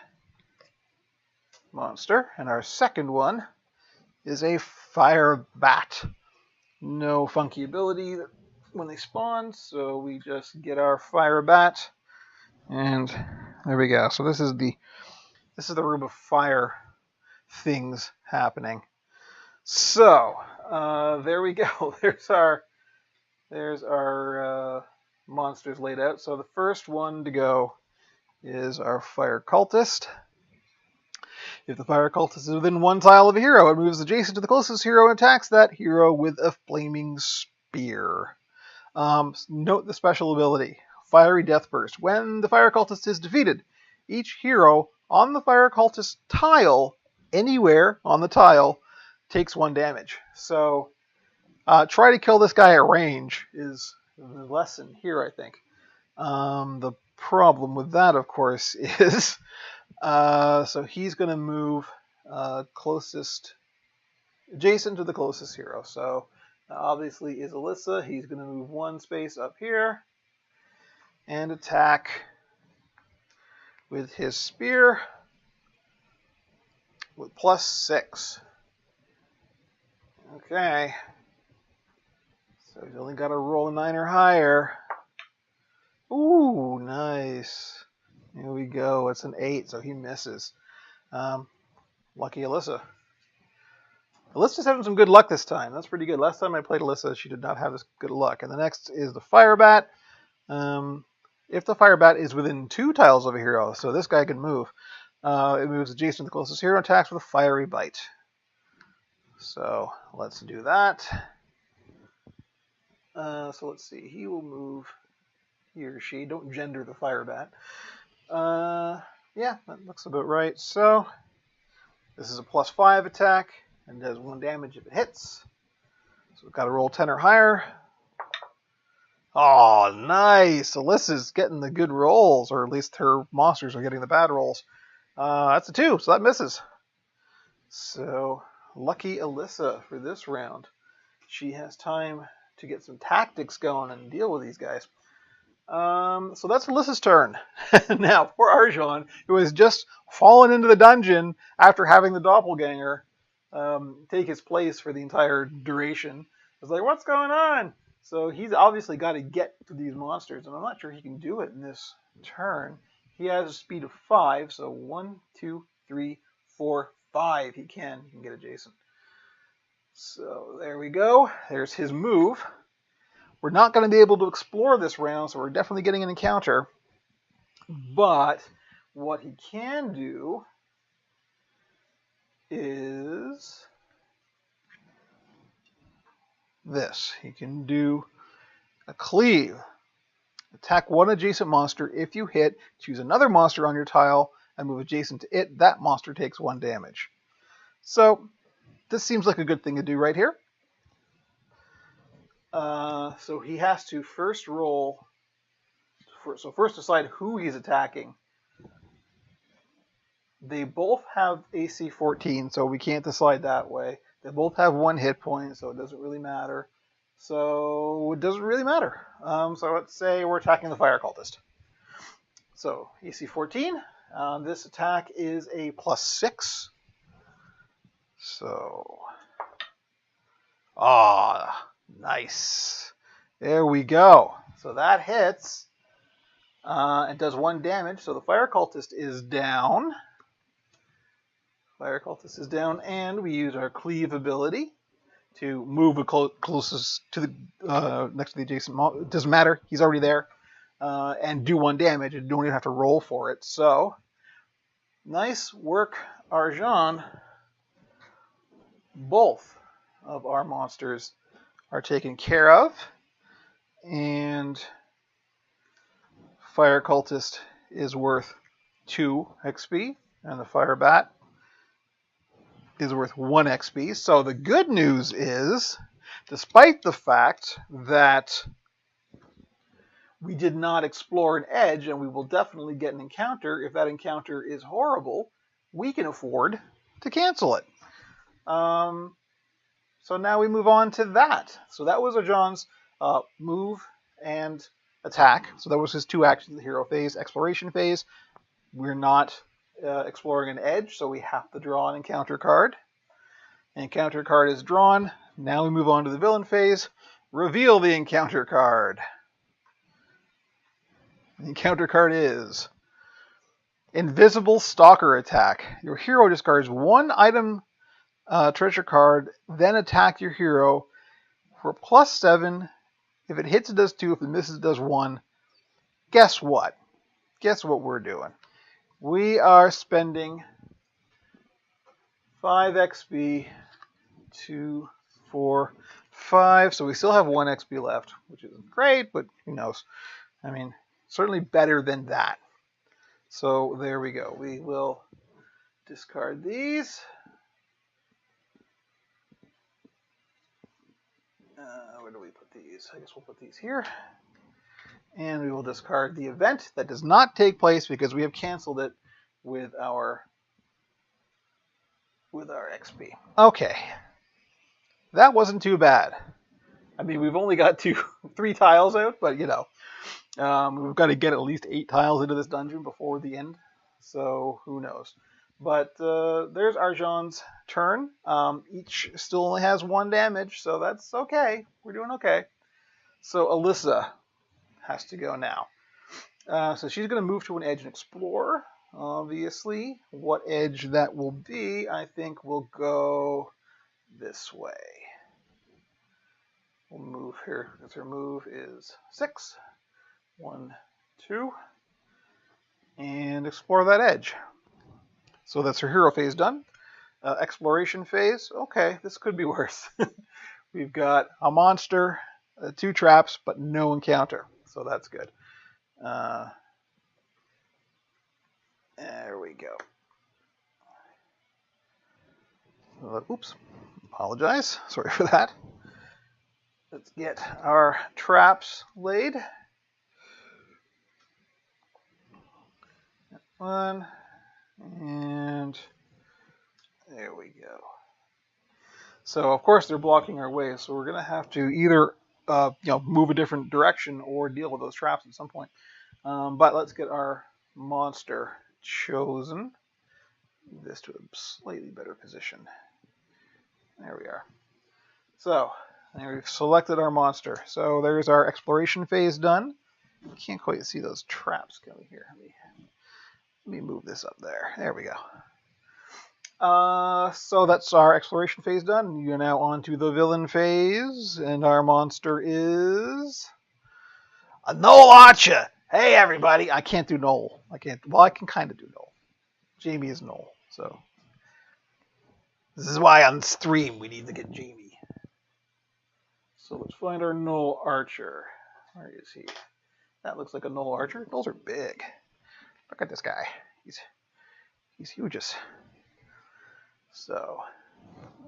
monster. And our second one is a fire bat. No funky ability when they spawn, so we just get our fire bat. And there we go. So this is the room of fire things happening. So there we go. There's our monsters laid out. So the first one to go is our fire cultist. If the fire cultist is within 1 tile of a hero, it moves adjacent to the closest hero and attacks that hero with a flaming spear. Note the special ability, Fiery Death Burst. When the fire cultist is defeated, each hero on the fire cultist tile, anywhere on the tile, takes 1 damage. So try to kill this guy at range is lesson here, I think. The problem with that, of course, is so he's going to move closest adjacent to the closest hero. So obviously is Alyssa. He's going to move one space up here and attack with his spear with +6. Okay. So he's only got to roll a 9 or higher. Ooh, nice. Here we go. It's an 8, so he misses. Lucky Alyssa. Alyssa's having some good luck this time. That's pretty good. Last time I played Alyssa, she did not have this good luck. And the next is the Fire Bat. If the Fire Bat is within 2 tiles of a hero, so this guy can move, it moves adjacent to the closest hero, attacks with a Fiery Bite. So let's do that. So let's see. He will move, he or she. Don't gender the Fire Bat. Yeah, that looks about right. So this is a +5 attack and does 1 damage if it hits. So we've got to roll 10 or higher. Oh, nice. Alyssa's getting the good rolls, or at least her monsters are getting the bad rolls. That's a 2, so that misses. So lucky Alyssa for this round. She has time to get some tactics going and deal with these guys. So that's Alyssa's turn. Now, poor Arjan, who has just fallen into the dungeon after having the doppelganger take his place for the entire duration, is like, what's going on? So he's obviously got to get to these monsters, and I'm not sure he can do it in this turn. He has a speed of 5, so 1, 2, 3, 4, 5. He can get adjacent. So there we go. There's his move. We're not going to be able to explore this round, so we're definitely getting an encounter. But what he can do is this. He can do a cleave. Attack one adjacent monster. If you hit, choose another monster on your tile and move adjacent to it. That monster takes 1 damage. So this seems like a good thing to do right here. So he has to first roll. So first decide who he's attacking. They both have AC 14, so we can't decide that way. They both have 1 hit point, so it doesn't really matter. So it doesn't really matter. So let's say we're attacking the Fire Cultist. So AC 14. This attack is a +6. So, nice. There we go. So that hits. It does 1 damage. So the Fire Cultist is down. Fire Cultist is down, and we use our Cleave ability to move closest to the next to the adjacent. It doesn't matter. He's already there, and do 1 damage. You don't even have to roll for it. So nice work, Arjan. Both of our monsters are taken care of, and Fire Cultist is worth 2 XP, and the Fire Bat is worth 1 XP. So the good news is, despite the fact that we did not explore an edge, and we will definitely get an encounter, if that encounter is horrible, we can afford to cancel it. So now we move on to that. So that was Arjan's move and attack. So that was his 2 actions: the hero phase, exploration phase. We're not exploring an edge, so we have to draw an encounter card. An encounter card is drawn. Now we move on to the villain phase. Reveal the encounter card. The encounter card is Invisible Stalker Attack. Your hero discards 1 item treasure card, then attack your hero for +7. If it hits, it does 2. If it misses, it does 1. Guess what? Guess what we're doing? We are spending 5 XP, 2, 4, 5. So we still have 1 XP left, which isn't great, but who knows? I mean, certainly better than that. So there we go. We will discard these. Where do we put these. I guess we'll put these here. And we will discard the event that does not take place because we have canceled it with our XP. Okay. That wasn't too bad. I mean, we've only got 3 tiles out, but you know, we've got to get at least 8 tiles into this dungeon before the end. So who knows? But there's Arjan's turn. Each still only has 1 damage, so that's okay. We're doing okay. So Alyssa has to go now. So she's going to move to an edge and explore. Obviously, what edge that will be, I think we'll go this way. We'll move here because her move is 6. 1, 2. And explore that edge. So that's her hero phase done. Exploration phase. Okay, this could be worse. We've got a monster, 2 traps, but no encounter. So that's good. There we go. Oops. Apologize. Sorry for that. Let's get our traps laid. 1. And there we go. So of course they're blocking our way, so we're gonna have to either move a different direction or deal with those traps at some point. But let's get our monster chosen. Move this to a slightly better position. There we are. So we've selected our monster. So there's our exploration phase done. Can't quite see those traps coming here. Let me move this up there. There we go. So that's our exploration phase done. You're now on to the villain phase, and our monster is a Noel Archer. Hey everybody! I can't do Noel. I can't. Well, I can kind of do Noel. Jamie is Noel, so this is why on stream we need to get Jamie. So let's find our Noel Archer. Where is he? That looks like a Noel Archer. Those are big. Look at this guy. He's huge. So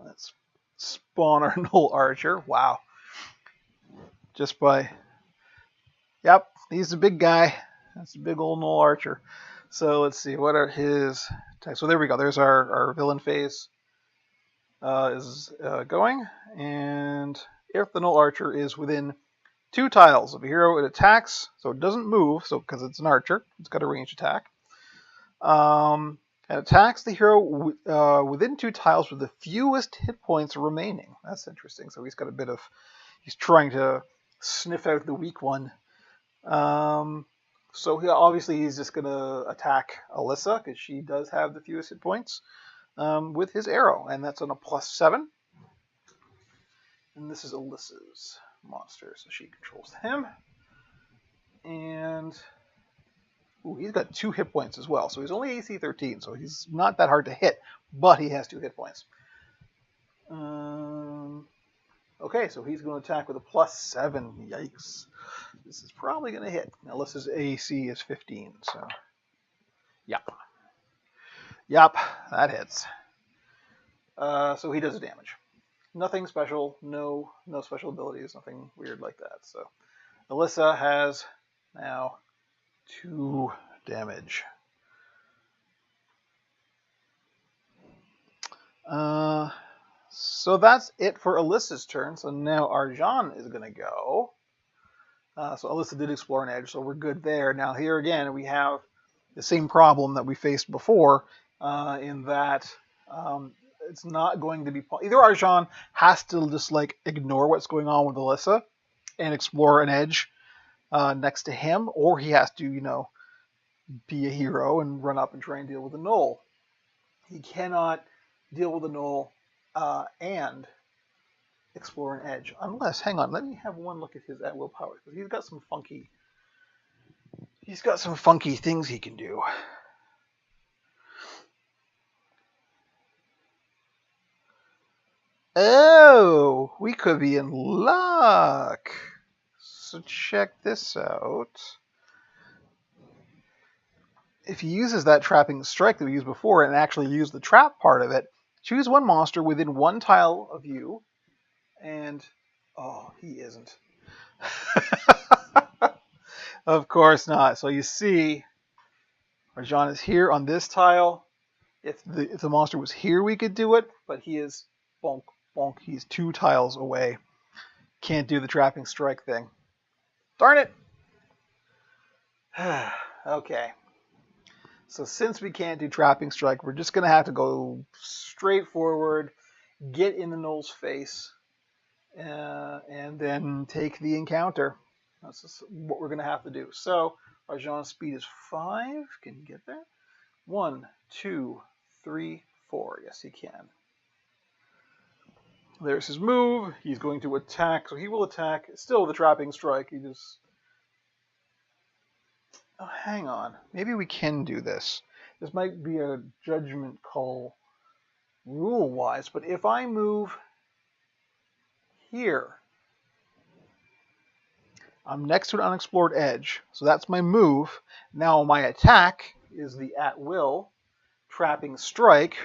let's spawn our Noel Archer. Wow. Just by... Yep, he's a big guy. That's a big old Noel Archer. So let's see, what are his attacks? So there we go. There's our villain phase is going. And if the Noel Archer is within 2 tiles of a hero, it attacks. So it doesn't move, so because it's an archer. It's got a ranged attack. And attacks the hero within 2 tiles with the fewest hit points remaining. That's interesting. So he's got a bit of... He's trying to sniff out the weak one. So he's just going to attack Alyssa, because she does have the fewest hit points, with his arrow. And that's on a +7. And this is Alyssa's monster, so she controls him. And... Ooh, he's got 2 hit points as well, so he's only AC 13, so he's not that hard to hit, but he has 2 hit points. Okay, so he's going to attack with a +7. Yikes. This is probably going to hit. Alyssa's AC is 15, so... Yep. Yep, that hits. So he does the damage. Nothing special, no special abilities, nothing weird like that. So Alyssa has now 2 damage. So that's it for Alyssa's turn. So now Arjan is going to go. So Alyssa did explore an edge, so we're good there. Now here again, we have the same problem that we faced before, in that it's not going to be... Either Arjan has to just like ignore what's going on with Alyssa and explore an edge next to him, or he has to, be a hero and run up and try and deal with the Noel. He cannot deal with the Noel and explore an edge, unless, hang on, let me have one look at his at-will powers, because he's got some funky things he can do. Oh, we could be in luck. So check this out. If he uses that trapping strike that we used before and actually use the trap part of it, choose one monster within 1 tile of you, and oh, he isn't. Of course not. So you see, Rajan is here on this tile. If the monster was here, we could do it, but he is bonk, bonk. He's 2 tiles away. Can't do the trapping strike thing. Darn it! Okay. So since we can't do trapping strike, we're just going to have to go straight forward, get in the Knoll's face, and then take the encounter. That's just what we're going to have to do. So Rajan's speed is 5. Can you get there? 1, 2, 3, 4. Yes, he can. There's his move. He's going to attack. So he will attack. Still the trapping strike. He just... Oh, hang on. Maybe we can do this. This might be a judgment call rule-wise, but if I move here, I'm next to an unexplored edge. So that's my move. Now my attack is the at-will trapping strike.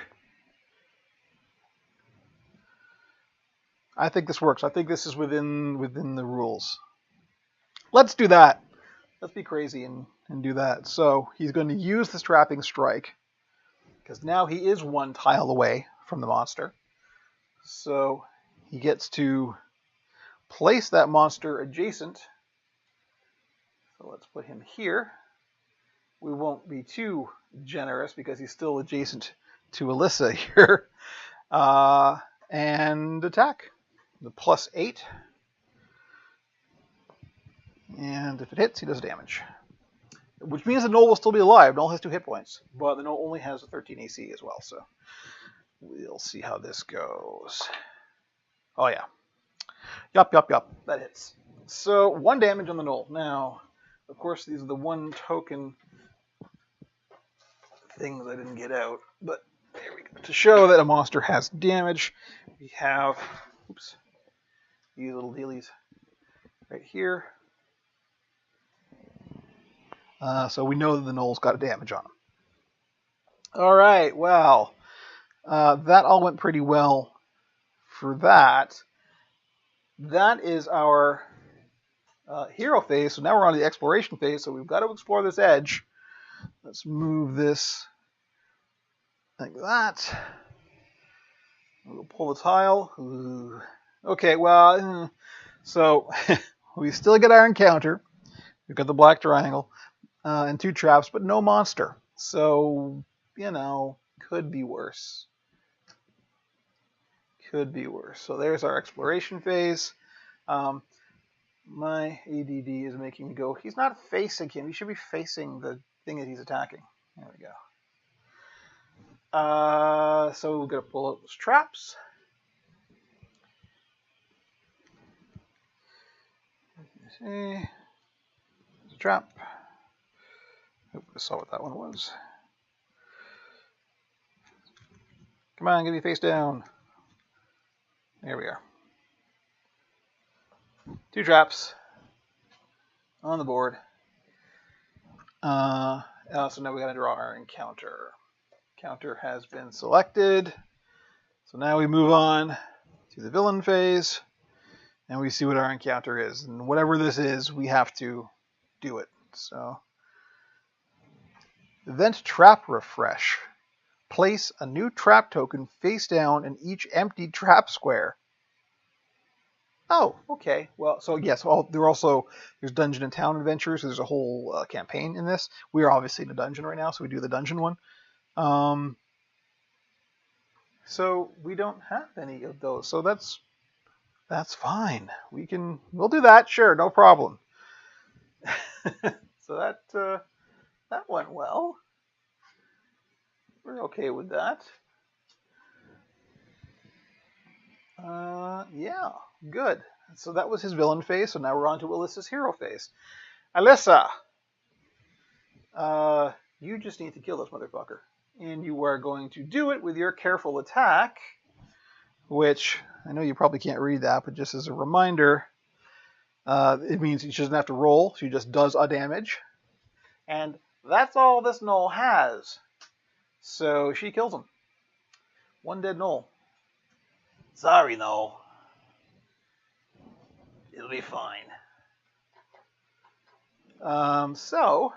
I think this works. I think this is within the rules. Let's do that. Let's be crazy and do that. So he's going to use this trapping strike because now he is 1 tile away from the monster. So he gets to place that monster adjacent. So let's put him here. We won't be too generous because he's still adjacent to Alyssa here. And attack. The +8. And if it hits, he does damage. Which means the Gnoll will still be alive. Gnoll has 2 hit points. But the Gnoll only has a 13 AC as well. So we'll see how this goes. Oh, yeah. Yup. That hits. So 1 damage on the Gnoll. Now, of course, these are the 1 token things I didn't get out. But there we go. To show that a monster has damage, we have... Oops. These little dealies right here. So we know that the Gnoll's got a damage on him. All right, well, that all went pretty well for that. That is our hero phase. So now we're on the exploration phase. So we've got to explore this edge. Let's move this like that. We'll pull the tile. Ooh. Okay, well, so we still get our encounter. We've got the black triangle and 2 traps, but no monster. So, you know, could be worse. Could be worse. So there's our exploration phase. My ADD is making me go, he's not facing him. He should be facing the thing that he's attacking. There we go. So we're going to pull out those traps. See, there's a trap. Oop, I saw what that one was. Come on, give me face down. There we are. 2 traps on the board. So now we got to draw our encounter. Encounter has been selected. So now we move on to the villain phase. And we see what our encounter is. And whatever this is, we have to do it. So, event trap refresh. Place a new trap token face down in each empty trap square. Oh, okay. Well, so yes, there's dungeon and town adventures. So there's a whole campaign in this. We are obviously in a dungeon right now, so we do the dungeon one. So we don't have any of those. So that's fine. We'll do that. Sure, no problem. So that went well. We're okay with that. Yeah, good. So that was his villain phase. So now we're on to Alyssa's hero phase. Alyssa, you just need to kill this motherfucker, and you are going to do it with your careful attack, which I know you probably can't read that, but just as a reminder, it means she doesn't have to roll. She just does a damage. And that's all this Gnoll has. So she kills him. 1 dead Gnoll. Sorry, Gnoll. It'll be fine. So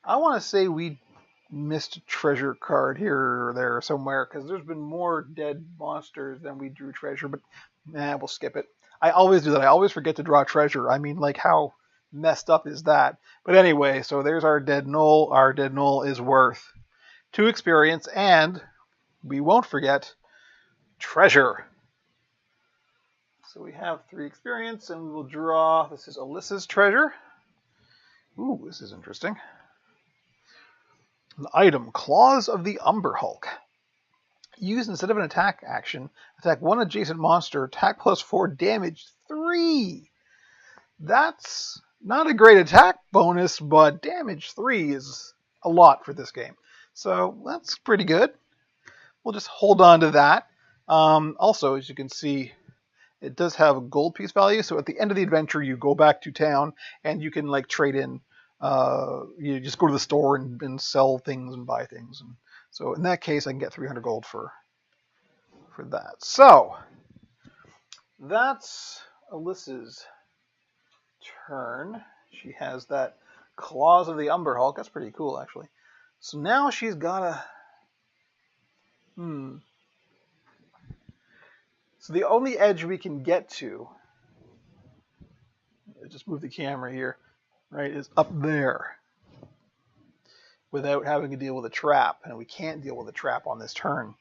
I want to say we missed a treasure card here or there somewhere because there's been more dead monsters than we drew treasure, but we'll skip it. I always do that. I always forget to draw treasure. I mean, like, how messed up is that? But anyway, so there's our dead knoll. Our dead knoll is worth 2 experience, and we won't forget treasure. So we have 3 experience, and we will draw. This is Alyssa's treasure. Ooh, this is interesting. An item, Claws of the Umber Hulk. Use instead of an attack action. Attack 1 adjacent monster. Attack plus 4, damage 3. That's not a great attack bonus, but damage 3 is a lot for this game. So that's pretty good. We'll just hold on to that. Also, as you can see, it does have a gold piece value. So at the end of the adventure, you go back to town and you can like trade in. You just go to the store and sell things and buy things. And so in that case, I can get 300 gold for that. So that's Alyssa's turn. She has that Claws of the Umber Hulk. That's pretty cool, actually. So now she's got a... So the only edge we can get to... Just move the camera here. Right, is up there. Without having to deal with a trap. And we can't deal with a trap on this turn.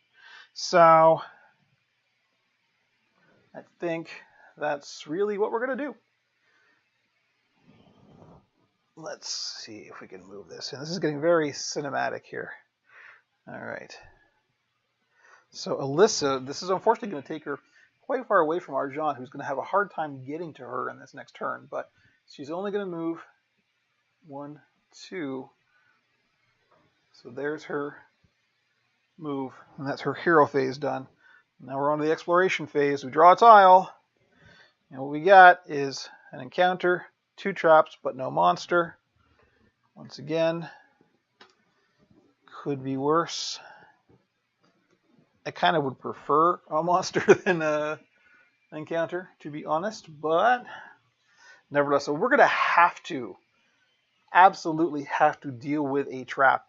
So... I think that's really what we're going to do. Let's see if we can move this. And this is getting very cinematic here. All right. So Alyssa, this is unfortunately going to take her quite far away from Arjan, who's going to have a hard time getting to her in this next turn. But she's only going to move 1, 2. So there's her move. And that's her hero phase done. Now we're on to the exploration phase. We draw a tile. And what we got is an encounter, 2 traps, but no monster. Once again, could be worse. I kind of would prefer a monster than an encounter, to be honest. But nevertheless, so we're going to have to, absolutely have to deal with a trap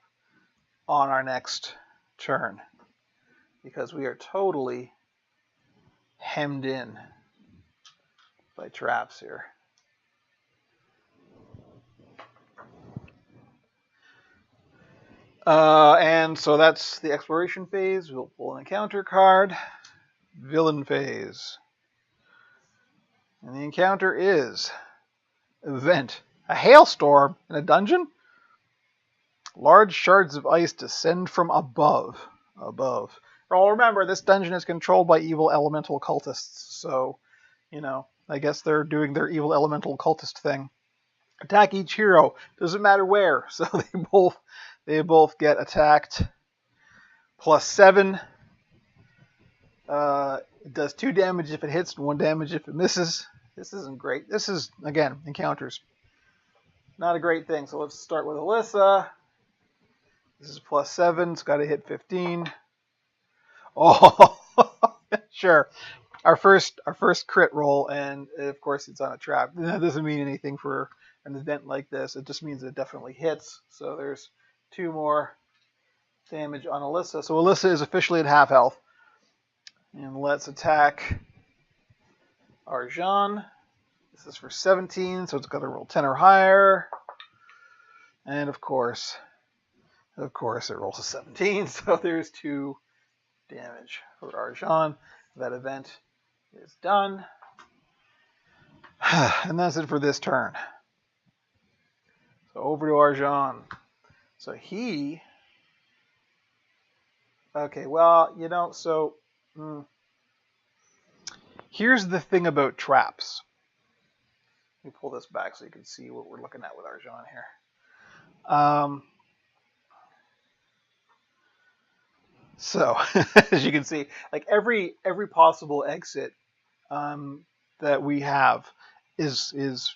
on our next turn. Because we are totally hemmed in by traps here. And so that's the exploration phase. We'll pull an encounter card. Villain phase. And the encounter is event. A hailstorm in a dungeon? Large shards of ice descend from above. Well, remember, this dungeon is controlled by evil elemental cultists, so, you know, I guess they're doing their evil elemental cultist thing. Attack each hero, doesn't matter where, so they both get attacked. +7. It does 2 damage if it hits and 1 damage if it misses. This isn't great. This is, again, encounters. Not a great thing, so let's start with Alyssa. This is +7, it's got to hit 15. Oh, sure. Our first crit roll, and of course it's on a trap. That doesn't mean anything for an event like this. It just means it definitely hits. So there's 2 more damage on Alyssa. So Alyssa is officially at half health. And let's attack Arjan. This is for 17, so it's got to roll 10 or higher. And of course it rolls a 17. So there's 2 damage for Arjan. That event is done. And that's it for this turn. So over to Arjan. So he... Okay, well, you know, so... Here's the thing about traps. Let me pull this back so you can see what we're looking at with Arjan here. So, as you can see, like every possible exit that we have is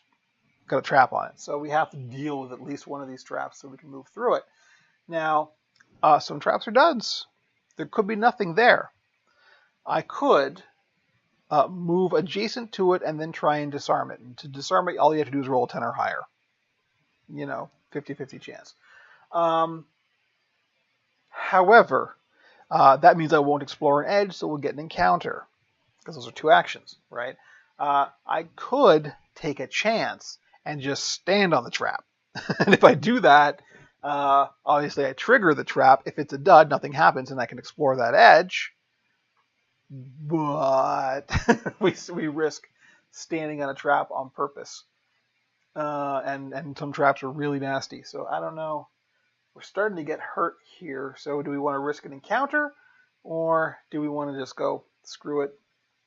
got a trap on it. So we have to deal with at least one of these traps so we can move through it. Now, some traps are duds. There could be nothing there. I could move adjacent to it and then try and disarm it. And to disarm it, all you have to do is roll a 10 or higher. 50-50 chance. However, that means I won't explore an edge, so we'll get an encounter, because those are 2 actions, right? I could take a chance and just stand on the trap. And if I do that, obviously I trigger the trap. If it's a dud, nothing happens, and I can explore that edge. But we risk standing on a trap on purpose. And some traps are really nasty. So I don't know. We're starting to get hurt here. So do we want to risk an encounter, or do we want to just go screw it,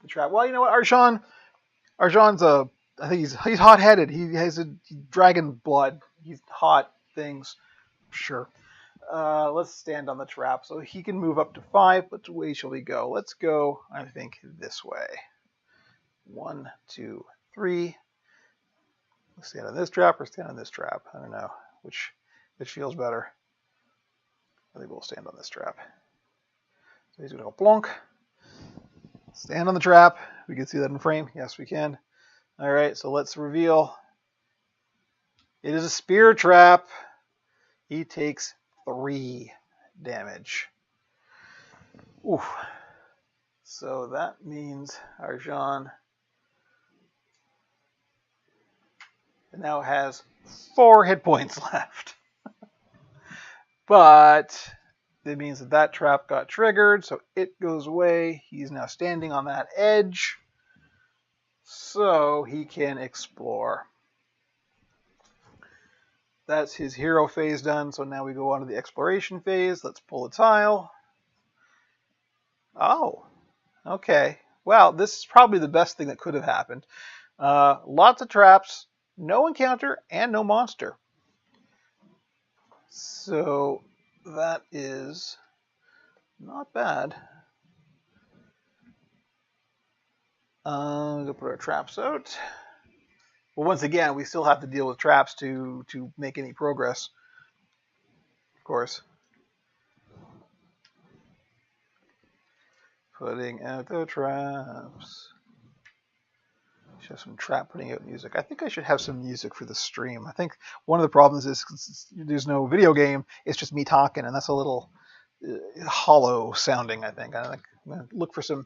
the trap? Well, you know what, Arjan's I think he's hot-headed. He has a dragon blood. He's hot things. Sure. Let's stand on the trap. So he can move up to 5. Which way shall we go? Let's go, I think, this way. 1, 2, 3. Let's stand on this trap or stand on this trap. I don't know which feels better. I think we'll stand on this trap. So he's going to go plonk. Stand on the trap. We can see that in frame. Yes, we can. All right, so let's reveal. It is a spear trap. He takes 3 damage. Oof. So that means Arjan now has 4 hit points left. But it means that trap got triggered, so it goes away. He's now standing on that edge, so he can explore. That's his hero phase done, so now we go on to the exploration phase. Let's pull a tile. Oh, okay. Well, this is probably the best thing that could have happened. Lots of traps, no encounter, and no monster. So that is not bad. We'll put our traps out. Well, once again, we still have to deal with traps to make any progress, of course. Putting out the traps. Should have some trap putting out music. I think I should have some music for the stream. I think one of the problems is there's no video game. It's just me talking, and that's a little hollow sounding, I think. I'm going to look for some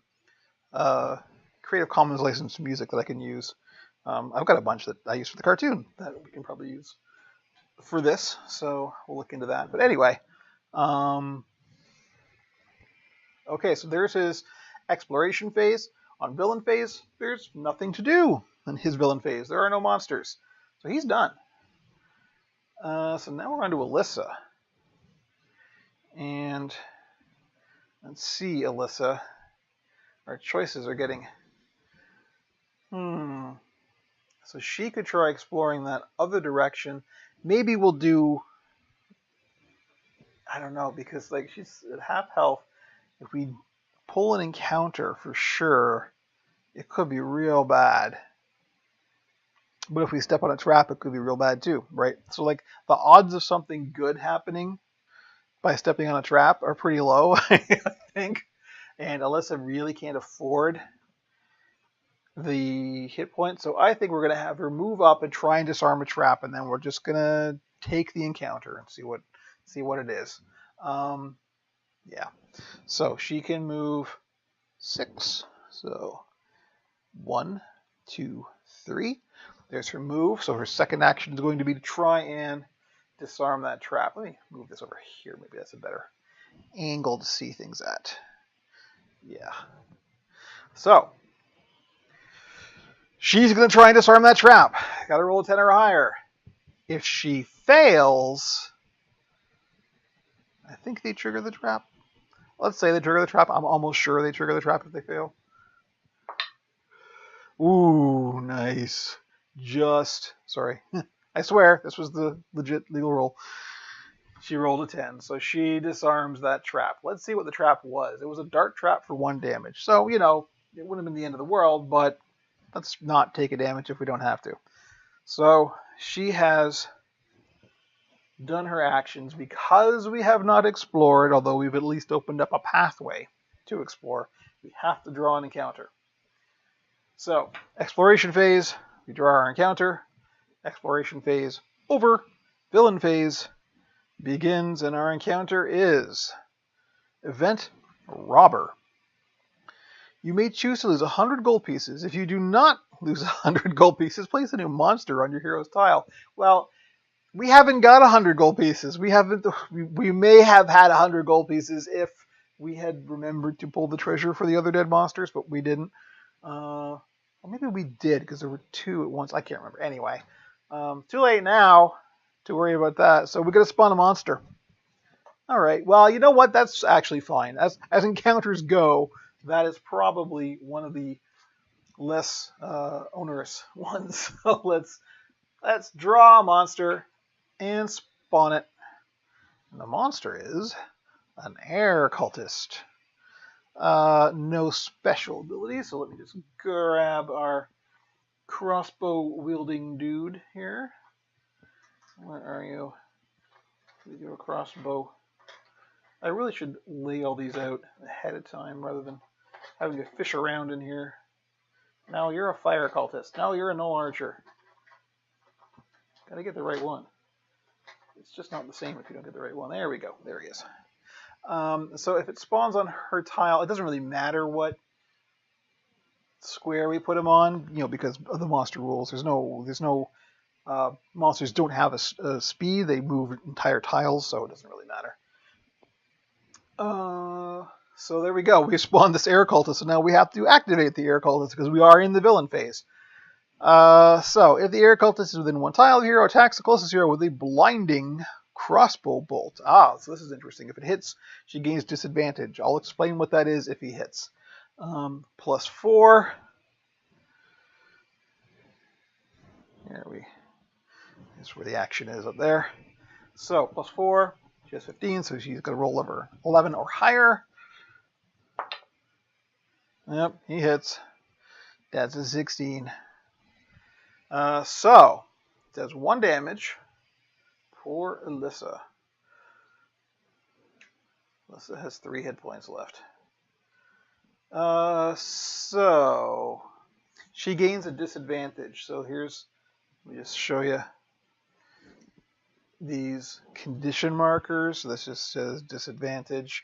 Creative Commons licensed music that I can use. I've got a bunch that I use for the cartoon that we can probably use for this, so we'll look into that. But anyway, okay, so there's his exploration phase. On villain phase, there's nothing to do in his villain phase. There are no monsters. So he's done. So now we're on to Alyssa. And let's see, Alyssa. Our choices are getting... So she could try exploring that other direction. Maybe we'll do... I don't know, because like she's at half health. If we pull an encounter for sure, it could be real bad. But if we step on a trap, it could be real bad too, right? So like the odds of something good happening by stepping on a trap are pretty low, I think. And Alyssa really can't afford the hit points. So I think we're going to have her move up and try and disarm a trap, and then we're just going to take the encounter and see what it is. Yeah. So she can move 6. So 1, 2, 3. There's her move. So her second action is going to be to try and disarm that trap. Let me move this over here. Maybe that's a better angle to see things at. Yeah. So she's going to try and disarm that trap. Got to roll a 10 or higher. If she fails, I think they trigger the trap. Let's say they trigger the trap. I'm almost sure they trigger the trap if they fail. Ooh, nice. Sorry. I swear, this was the legit legal roll. She rolled a 10, so she disarms that trap. Let's see what the trap was. It was a dart trap for 1 damage. So, it wouldn't have been the end of the world, but let's not take a damage if we don't have to. So, she has done her actions. Because we have not explored, although we've at least opened up a pathway to explore, we have to draw an encounter. So, exploration phase, we draw our encounter. Exploration phase over. Villain phase begins, and our encounter is Event Robber. You may choose to lose 100 gold pieces. If you do not lose 100 gold pieces, place a new monster on your hero's tile. Well, we haven't got 100 gold pieces. We may have had 100 gold pieces if we had remembered to pull the treasure for the other dead monsters, but we didn't. Or maybe we did because there were 2 at once. I can't remember. Anyway, too late now to worry about that. So we're going to spawn a monster. All right. Well, you know what? That's actually fine. As encounters go, that is probably one of the less onerous ones. So let's draw a monster and spawn it. And the monster is an air cultist. No special ability, so let me just grab our crossbow wielding dude here. Where are you? We do a crossbow. I really should lay all these out ahead of time rather than having to fish around in here. Now you're a fire cultist. Now you're a null archer. Gotta get the right one. It's just not the same if you don't get the right one. There we go. There he is. So if it spawns on her tile, it doesn't really matter what square we put him on, because of the monster rules. There's no monsters don't have a speed. They move entire tiles, so it doesn't really matter. So there we go. We spawned this air cultist, so now we have to activate the air cultist because we are in the villain phase. So if the air cultist is within 1 tile, the hero attacks the closest hero with a blinding crossbow bolt. So this is interesting. If it hits, she gains disadvantage. I'll explain what that is if he hits. +4. That's where the action is up there. So +4. She has 15, so she's going to roll over 11 or higher. Yep, he hits. That's a 16. So it does 1 damage. Poor Alyssa. Alyssa has 3 hit points left. So she gains a disadvantage. So let me just show you these condition markers. This just says disadvantage,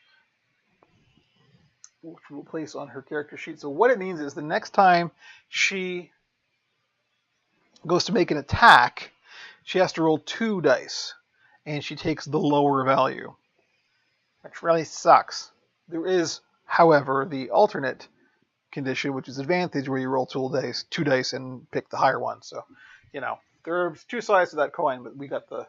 which we'll place on her character sheet. So what it means is the next time she goes to make an attack, she has to roll 2 dice, and she takes the lower value, which really sucks. There is, however, the alternate condition, which is advantage, where you roll 2 dice and pick the higher one. So, there are 2 sides to that coin, but we got the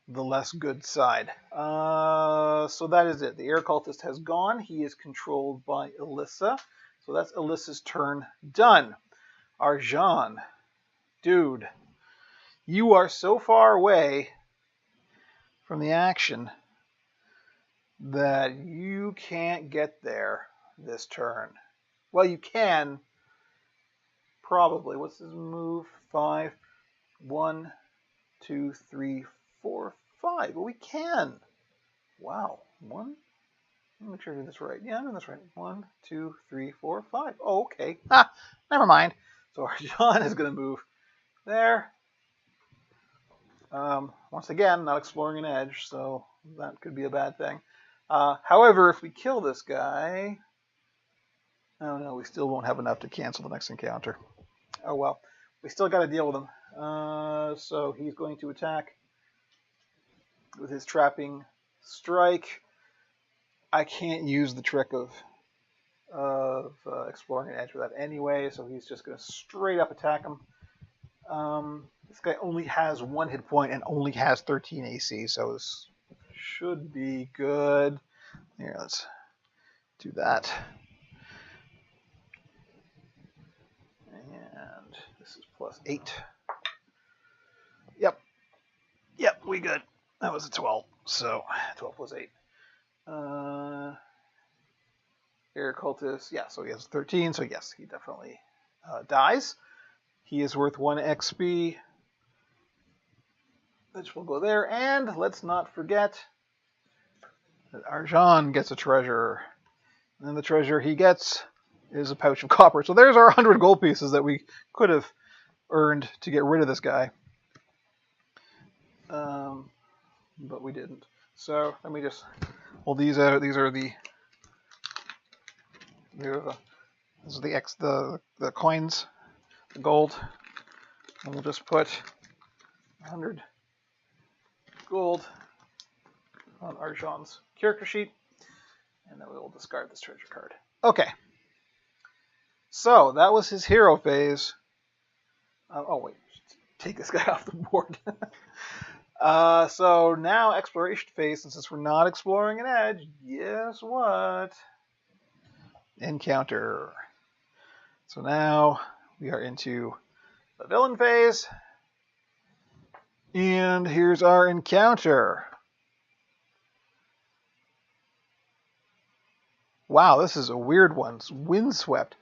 less good side. So that is it. The air cultist has gone. He is controlled by Alyssa. So that's Alyssa's turn done. Arjan, dude, you are so far away from the action that you can't get there this turn. Well, you can, probably. What's his move? 5. 1, 2, 3, 4, 5. Well, we can. Wow. 1. Let me make sure I do this right. Yeah, I'm doing this right. 1, 2, 3, 4, 5. Oh, okay. Never mind. So Arjan is going to move there. Once again, not exploring an edge, so that could be a bad thing. However, if we kill this guy, oh no, we still won't have enough to cancel the next encounter. Oh well, we still got to deal with him. So he's going to attack with his trapping strike. I can't use the trick of exploring an edge with that anyway, so he's just going to straight up attack him. This guy only has 1 hit point and only has 13 AC, so this should be good. Here, let's do that. And this is +8. Yep, we good. That was a 12, so 12 + 8. Air cultist, yeah, so he has 13, so yes, he definitely dies. He is worth 1 XP, which will go there. And let's not forget that Arjan gets a treasure. And the treasure he gets is a pouch of copper. So there's our 100 gold pieces that we could have earned to get rid of this guy. But we didn't. So let me just. Well, these are the coins, the gold, and we'll just put 100 gold on Arjan's character sheet, and then we will discard this treasure card. Okay. So that was his hero phase. Oh wait, take this guy off the board. So now exploration phase, and since we're not exploring an edge, guess what? Encounter. So now we are into the villain phase. And here's our encounter. Wow, this is a weird one. It's windswept.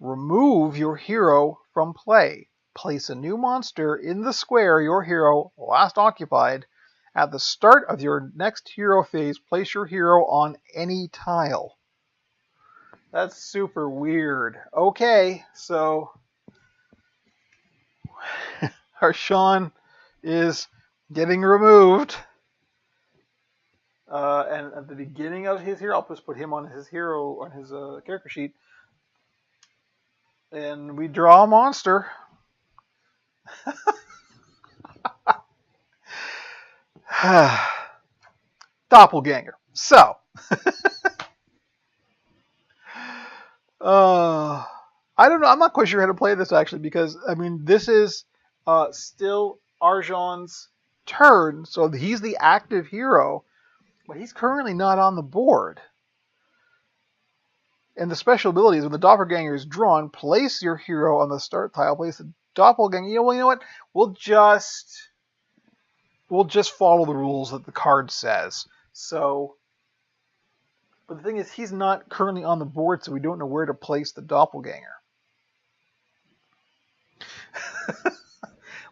Remove your hero from play. Place a new monster in the square your hero last occupied. At the start of your next hero phase, place your hero on any tile. That's super weird. Okay, so Arjan is getting removed. And at the beginning of his hero, I'll just put him on his hero, on his character sheet. And we draw a monster. Doppelganger. So, I don't know. I'm not quite sure how to play this actually, because I mean, this is still Arjan's turn, so he's the active hero, but he's currently not on the board. And the special ability is when the doppelganger is drawn, place your hero on the start tile. Place the doppelganger. You know what? We'll just follow the rules that the card says. So, but the thing is, he's not currently on the board, so we don't know where to place the doppelganger.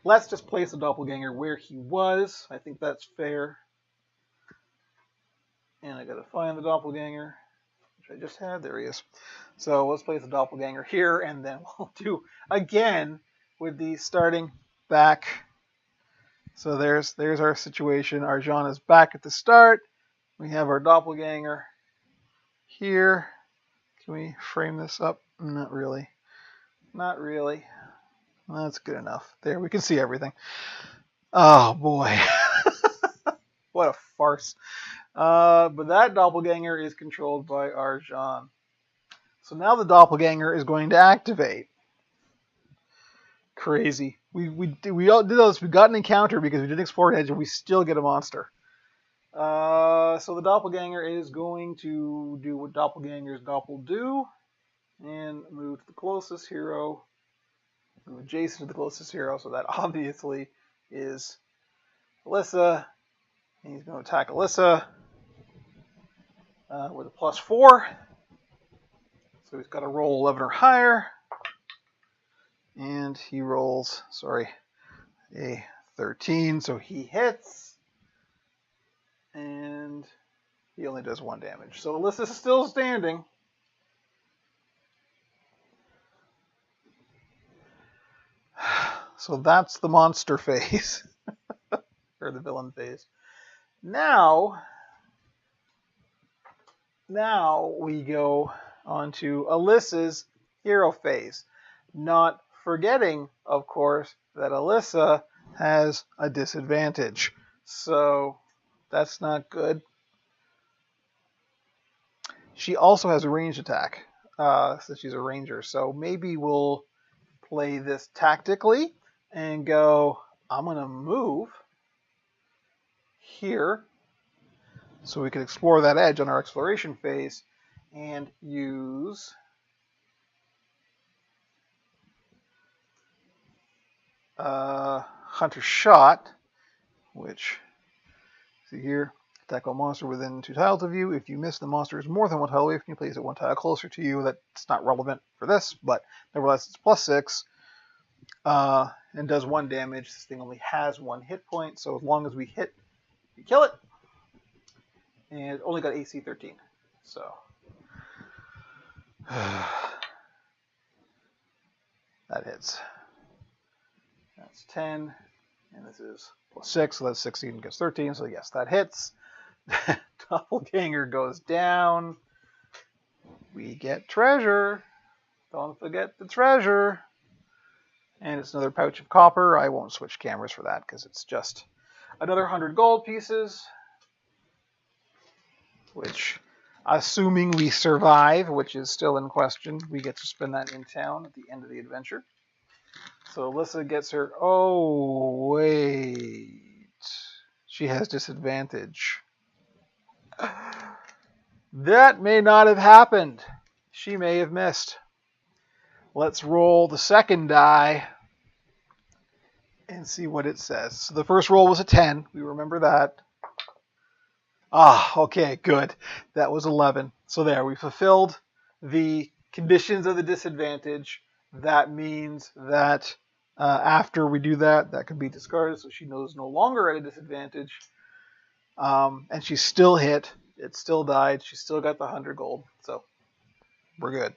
Let's just place the doppelganger where he was. I think that's fair. And I gotta find the doppelganger, which I just had. There he is. So let's place the doppelganger here, and then we'll do again with the starting back. So there's our situation. Arjan is back at the start. We have our doppelganger here. Can we frame this up? Not really. Not really. That's good enough. There, we can see everything. Oh boy. What a farce. But that doppelganger is controlled by Arjan. So now the doppelganger is going to activate. Crazy. We all did this. We got an encounter because we didn't explore an edge, and we still get a monster. So the doppelganger is going to do what doppelgangers doppel do, and move to the closest hero, move adjacent to the closest hero. So that obviously is Alyssa. And he's going to attack Alyssa with a +4. So he's got to roll 11 or higher. And he rolls, a 13. So he hits. And he only does 1 damage. So Alyssa's still standing. So that's the monster phase. Or the villain phase. Now we go on to Alyssa's hero phase. Not forgetting, of course, that Alyssa has a disadvantage. So that's not good. She also has a ranged attack, since she's a ranger. So maybe we'll play this tactically and go, I'm going to move here so we can explore that edge on our exploration phase and use Hunter Shot, which, see here, attack a monster within 2 tiles of you. If you miss, the monster is more than 1 tile away from you. Place it 1 tile closer to you. That's not relevant for this, but nevertheless, it's +6 and does 1 damage. This thing only has 1 hit point, so as long as we hit, we kill it. And it only got AC 13. So That hits. That's 10. And this is plus 6, so that's 16 gets 13. So yes, that hits. Doppelganger goes down. We get treasure. Don't forget the treasure. And it's another pouch of copper. I won't switch cameras for that because it's just another 100 gold pieces. Which, assuming we survive, which is still in question, we get to spend that in town at the end of the adventure. So Alyssa gets her... Oh, wait. She has disadvantage. That may not have happened. She may have missed. Let's roll the second die and see what it says. So the first roll was a 10. We remember that. Ah, okay, good. That was 11. So there, we fulfilled the conditions of the disadvantage. That means that after we do that, that can be discarded, so she knows no longer at a disadvantage. And she still hit. It still died. She still got the 100 gold. So we're good.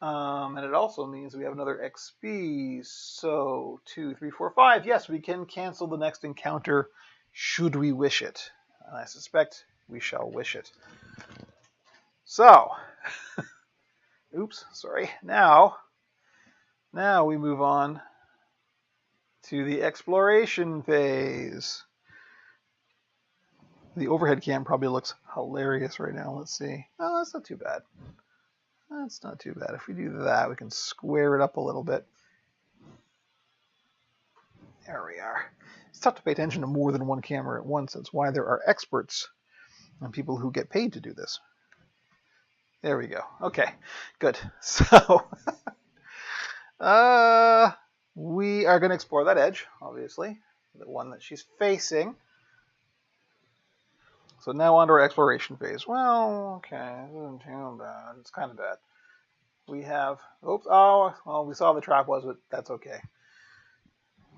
And it also means we have another XP. So 2, 3, 4, 5. Yes, we can cancel the next encounter should we wish it. And I suspect we shall wish it. So, oops, sorry. Now we move on to the exploration phase. The overhead cam probably looks hilarious right now. Let's see. Oh, that's not too bad. That's not too bad. If we do that, we can square it up a little bit. There we are. It's tough to pay attention to more than one camera at once. That's why there are experts and people who get paid to do this. There we go. Okay, good. So, we are going to explore that edge, obviously, the one that she's facing. So now on to our exploration phase. Well, okay, this isn't too bad. It's kind of bad. We have, oops, oh, well, we saw the trap was, but that's okay.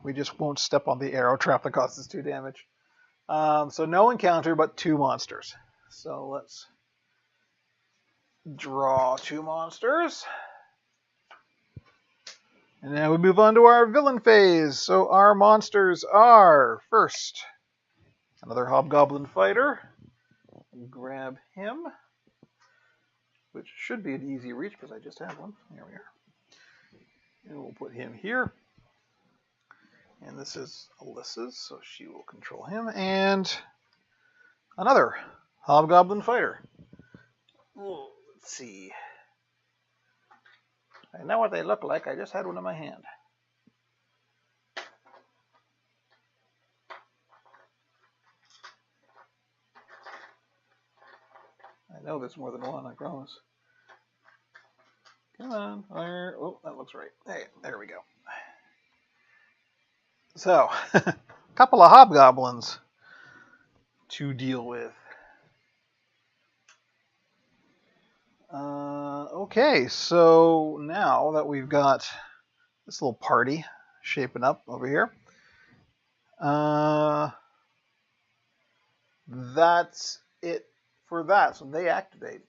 We just won't step on the arrow trap that costs us 2 damage. So no encounter, but 2 monsters. So let's draw 2 monsters. And now we move on to our villain phase. So our monsters are, first, another hobgoblin fighter. Grab him, which should be an easy reach because I just had one. There we are. And we'll put him here. And this is Alyssa's, so she will control him. And another hobgoblin fighter. Ooh, let's see. I know what they look like. I just had one in my hand. I know there's more than one, I promise. Come on. Oh, that looks right. Hey, there we go. So, a couple of hobgoblins to deal with. Okay, so now that we've got this little party shaping up over here, that's it for that. So they activate.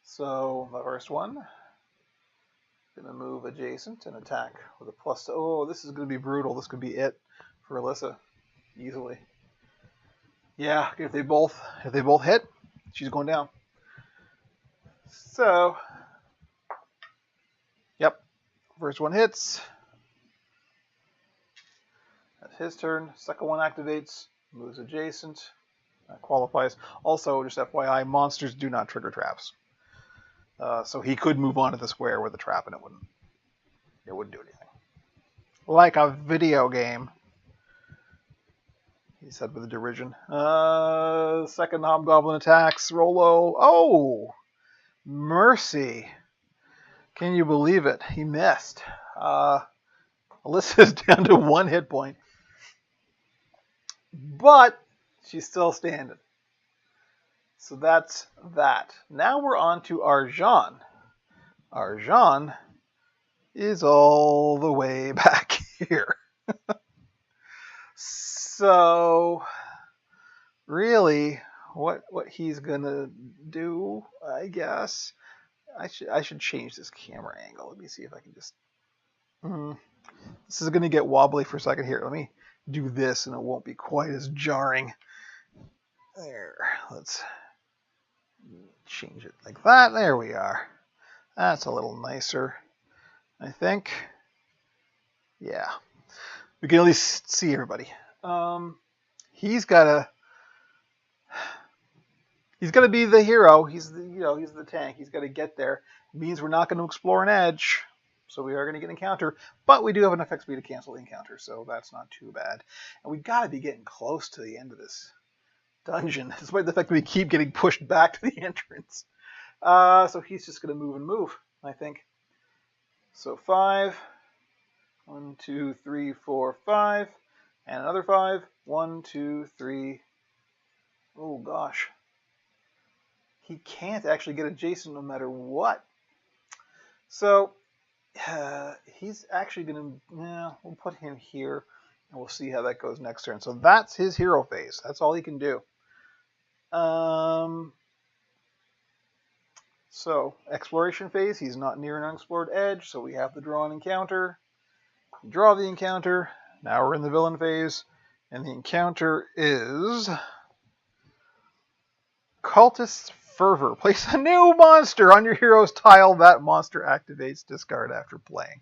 So the first one, gonna move adjacent and attack with a plus. Oh, this is gonna be brutal. This could be it for Alyssa easily. Yeah, if they both hit, she's going down. So, yep, first one hits. That's his turn. Second one activates, moves adjacent, qualifies. Also, just FYI, monsters do not trigger traps. So he could move on to the square with a trap and it wouldn't do anything. Like a video game, he said with a derision. Second hobgoblin attacks. Rolo. Oh! Mercy. Can you believe it? He missed. Alyssa's down to 1 hit point. But she's still standing. So that's that. Now we're on to Arjan. Arjan is all the way back here. So really, what he's gonna do, I guess, I should change this camera angle. Let me see if I can just This is going to get wobbly for a second here. Let me do this and it won't be quite as jarring. There. Let's change it like that. There we are. That's a little nicer, I think. Yeah. We can at least see everybody. He's got to be the hero. He's the tank. He's got to get there. It means we're not going to explore an edge. So we are going to get an encounter, but we do have enough XP to cancel the encounter, so that's not too bad. And we got to be getting close to the end of this dungeon, despite the fact that we keep getting pushed back to the entrance. So he's just going to move and move, I think. So 5. 1, 2, 3, 4, 5. And another 5. 1, 2, 3. Oh, gosh. He can't actually get adjacent no matter what. So he's actually going to, we'll put him here, and we'll see how that goes next turn. So that's his hero phase. That's all he can do. So exploration phase, he's not near an unexplored edge, so we have to draw an encounter. Draw the encounter. Now we're in the villain phase, and the encounter is Cultist Fervor. Place a new monster on your hero's tile. That monster activates. Discard after playing.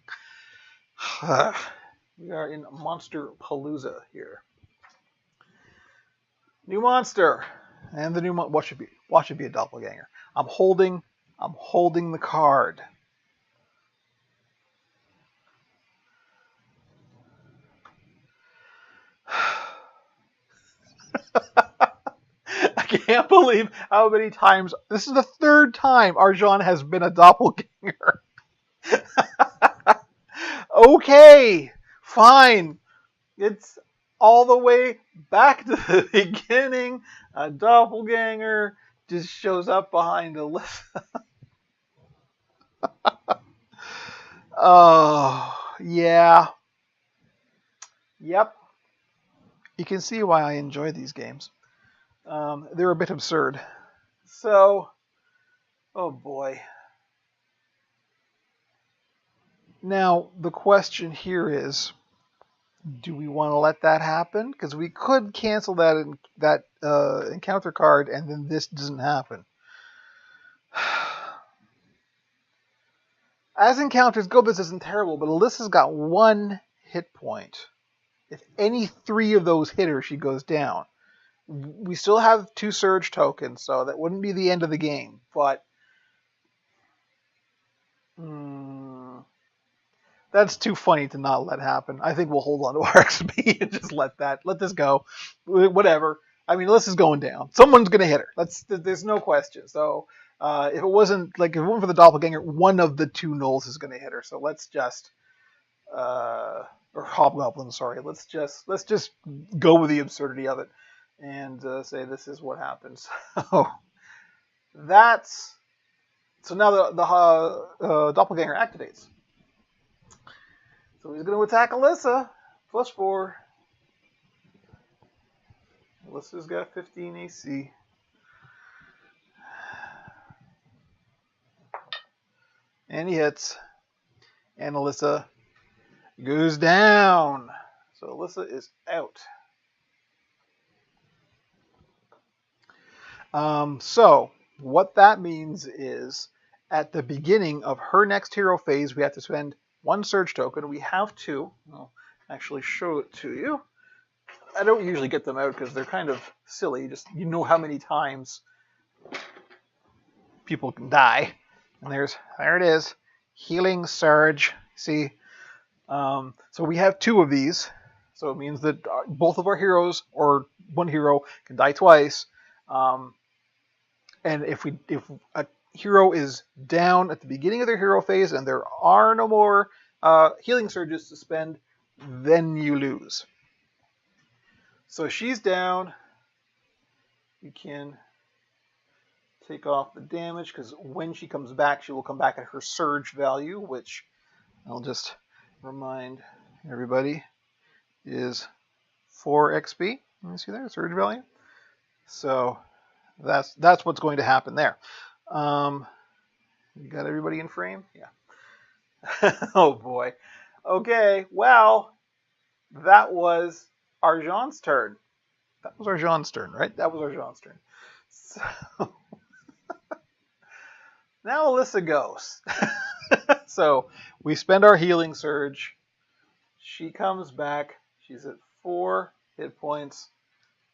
We are in Monster Palooza here. New monster, and the new what should be a doppelganger. I'm holding the card. I can't believe how many times. This is the 3rd time Arjan has been a doppelganger. Okay, fine. It's all the way back to the beginning. A doppelganger just shows up behind Alyssa. Oh, yeah. Yep. You can see why I enjoy these games. They're a bit absurd. So, oh boy. Now, the question here is, do we want to let that happen? Because we could cancel that encounter card, and then this doesn't happen. As encounters go, this isn't terrible, but Alyssa's got 1 hit point. If any 3 of those hit her, she goes down. We still have 2 surge tokens, so that wouldn't be the end of the game. But that's too funny to not let happen. I think we'll hold on to our XP and just let this go. Whatever. I mean, Alyssa's going down. Someone's going to hit her. There's no question. So if it wasn't for the doppelganger, one of the 2 gnolls is going to hit her. So let's just or hobgoblin, sorry. Let's just go with the absurdity of it and say this is what happens. So now the doppelganger activates. So he's going to attack Alyssa. +4. Alyssa's got 15 AC. And he hits. And Alyssa goes down. So Alyssa is out. So what that means is at the beginning of her next hero phase, we have to spend 1 surge token. We have 2. I'll actually show it to you. I don't usually get them out because they're kind of silly. Just you know how many times people can die. And there it is. Healing surge. See? So we have 2 of these. So it means that both of our heroes or 1 hero can die twice. And if a hero is down at the beginning of their hero phase and there are no more healing surges to spend, then you lose. So she's down. You can take off the damage because when she comes back, she will come back at her surge value, which I'll just remind everybody is 4 XP. Let me see there, surge value. So that's what's going to happen there. You got everybody in frame? Yeah. Oh boy. Okay, well, that was Arjan's turn. That was Arjan's turn, right? That was Arjan's turn. So now Alyssa goes. So we spend our healing surge. She comes back. She's at 4 hit points.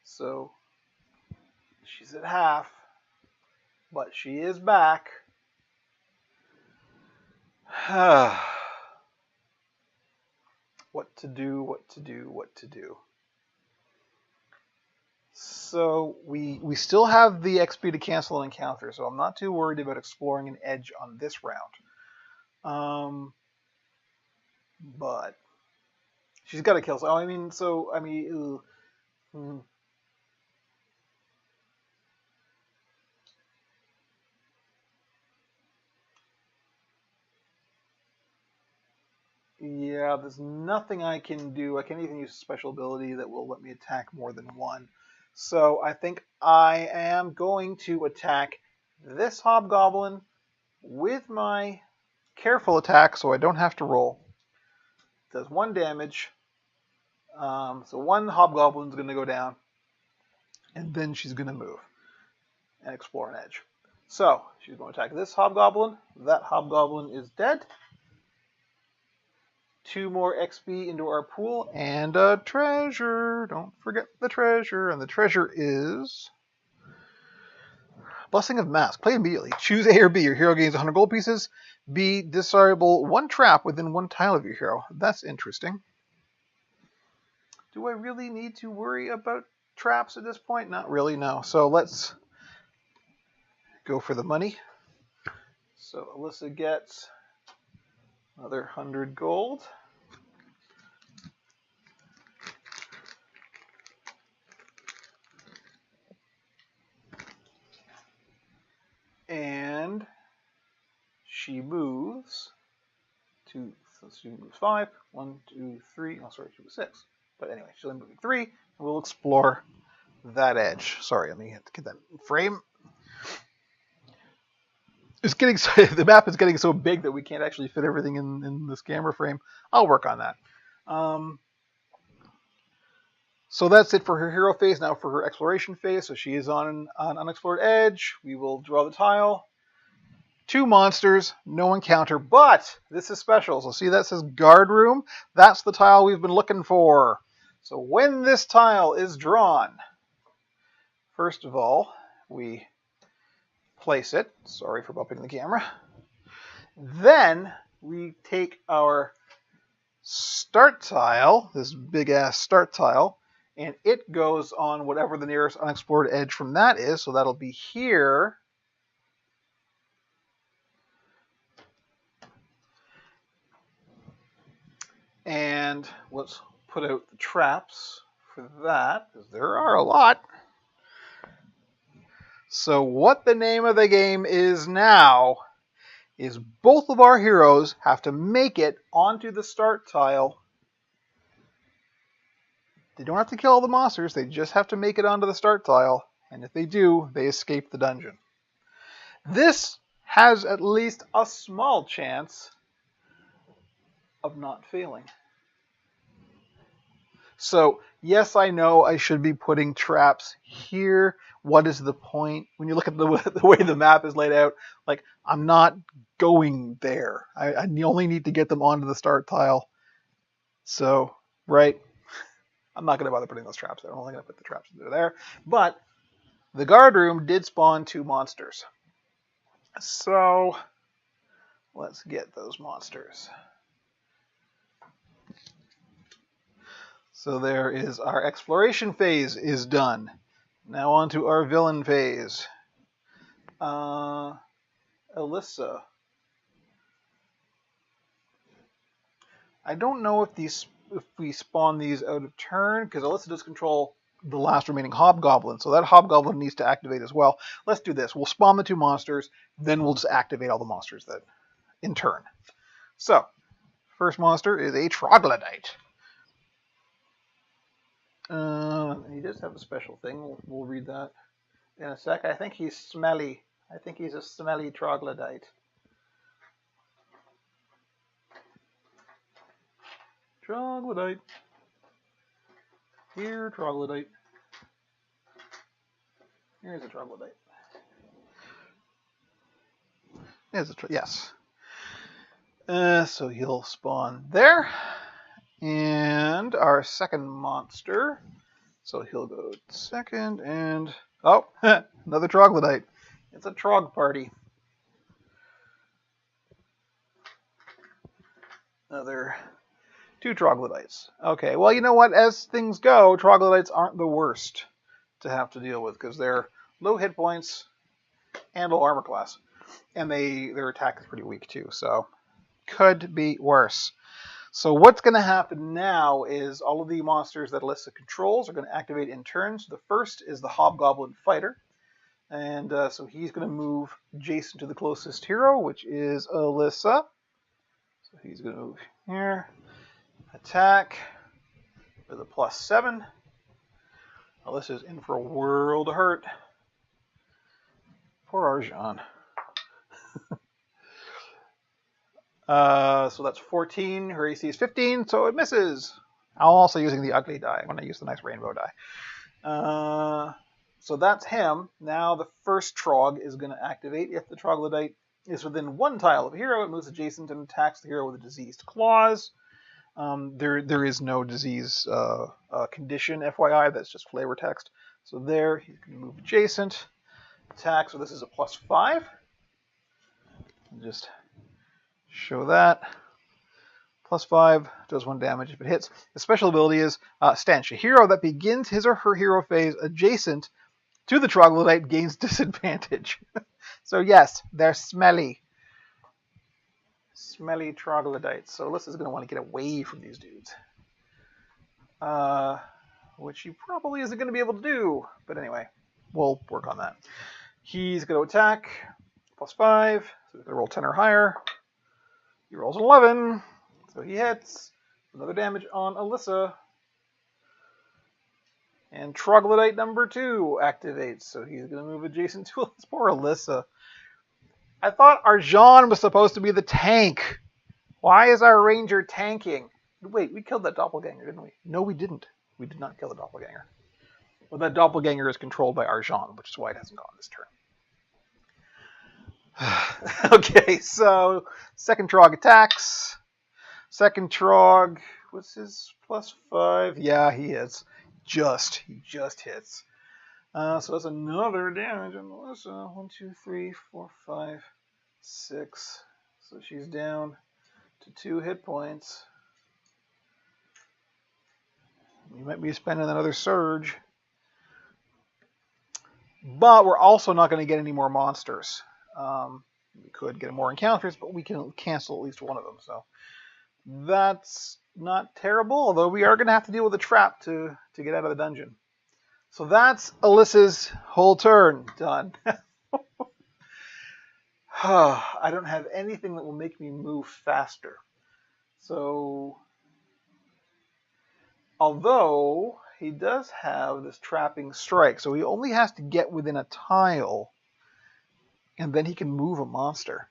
So she's at half. But she is back. What to do, what to do, what to do. So we still have the XP to cancel an encounter, so I'm not too worried about exploring an edge on this round. But she's got to kill. So yeah, there's nothing I can do. I can't even use a special ability that will let me attack more than one. So I think I am going to attack this hobgoblin with my careful attack, so I don't have to roll. It does 1 damage. So one hobgoblin's going to go down, and then she's going to move and explore an edge. So she's going to attack this hobgoblin. That hobgoblin is dead. 2 more XP into our pool, and a treasure. Don't forget the treasure. And the treasure is Blessing of Mask. Play immediately. Choose A or B. Your hero gains 100 gold pieces. B, disable 1 trap within 1 tile of your hero. That's interesting. Do I really need to worry about traps at this point? Not really, no. So let's go for the money. So Alyssa gets another 100 gold. And she moves to, so she moves 5. 1, 2, 3. Oh, sorry, she was 6. But anyway, she's only moving 3. We'll explore that edge. Sorry, let me have to get that frame. It's getting the map is getting so big that we can't actually fit everything in this camera frame. I'll work on that. So that's it for her hero phase. Now for her exploration phase. So she is on an unexplored edge. We will draw the tile. 2 monsters, no encounter, but this is special. So see that says guard room? That's the tile we've been looking for. So when this tile is drawn, first of all, we place it. Sorry for bumping the camera. Then we take our start tile, this big ass start tile, and it goes on whatever the nearest unexplored edge from that is. So that'll be here. And let's put out the traps for that, because there are a lot. So what the name of the game is now is both of our heroes have to make it onto the start tile. They don't have to kill all the monsters, they just have to make it onto the start tile. And if they do, they escape the dungeon. This has at least a small chance of not failing. So, yes, I know I should be putting traps here. What is the point? When you look at the way the map is laid out, like, I'm not going there. I only need to get them onto the start tile. So, right, I'm not going to bother putting those traps there. I'm only going to put the traps there. But the guard room did spawn 2 monsters. So, let's get those monsters. So there is our exploration phase is done. Now on to our villain phase. Alyssa. I don't know if we spawn these out of turn, because Alyssa does control the last remaining hobgoblin, so that hobgoblin needs to activate as well. Let's do this. We'll spawn the 2 monsters, then we'll just activate all the monsters that in turn. So, first monster is a troglodyte. He does have a special thing. We'll read that in a sec. I think he's smelly. I think he's a smelly troglodyte. Troglodyte. Here, troglodyte. Here's a troglodyte. Yes. So he'll spawn there. And our second monster. So he'll go second and... Oh, another troglodyte. It's a trog party. Another 2 troglodytes. Okay, well, you know what? As things go, troglodytes aren't the worst to have to deal with because they're low hit points and low armor class. And their attack is pretty weak too, so could be worse. So what's going to happen now is all of the monsters that Alyssa controls are going to activate in turns. The first is the Hobgoblin Fighter. And so he's going to move Jason to the closest hero, which is Alyssa. So he's going to move here. Attack with a +7. Alyssa's in for a world of hurt. Poor Arjan. So that's 14. Her AC is 15, so it misses. I'm also using the ugly die when I use the nice rainbow die. So that's him. Now the first Trog is going to activate. If the Troglodyte is within 1 tile of a hero, it moves adjacent and attacks the hero with a diseased claws. There is no disease condition, FYI. That's just flavor text. So there, he's going to move adjacent. Attack, so this is a +5. Just show that. +5, does 1 damage if it hits. The special ability is Stench. A hero that begins his or her hero phase adjacent to the Troglodyte gains disadvantage. So yes, they're smelly. Smelly troglodytes. So Alyssa's going to want to get away from these dudes. Which she probably isn't going to be able to do. But anyway, we'll work on that. He's going to attack. +5. So he's going to roll 10 or higher. He rolls an 11. So he hits. Another damage on Alyssa. And Troglodyte number 2 activates. So he's going to move adjacent to Alyssa. Poor Alyssa. I thought Arjan was supposed to be the tank. Why is our ranger tanking? Wait, we killed that doppelganger, didn't we? No, we didn't. We did not kill the doppelganger. Well, that doppelganger is controlled by Arjan, which is why it hasn't gone this turn. Okay, so second Trog attacks. Second Trog, what's his +5? Yeah, he hits. He just hits. So that's another damage on Melissa. 1, 2, 3, 4, 5, 6. So she's down to 2 hit points. You might be spending another surge. But we're also not going to get any more monsters. We could get more encounters, but we can cancel at least one of them. So that's not terrible, although we are going to have to deal with a trap to get out of the dungeon. So that's Alyssa's whole turn done. I don't have anything that will make me move faster. So, although he does have this trapping strike, so he only has to get within a tile, and then he can move a monster.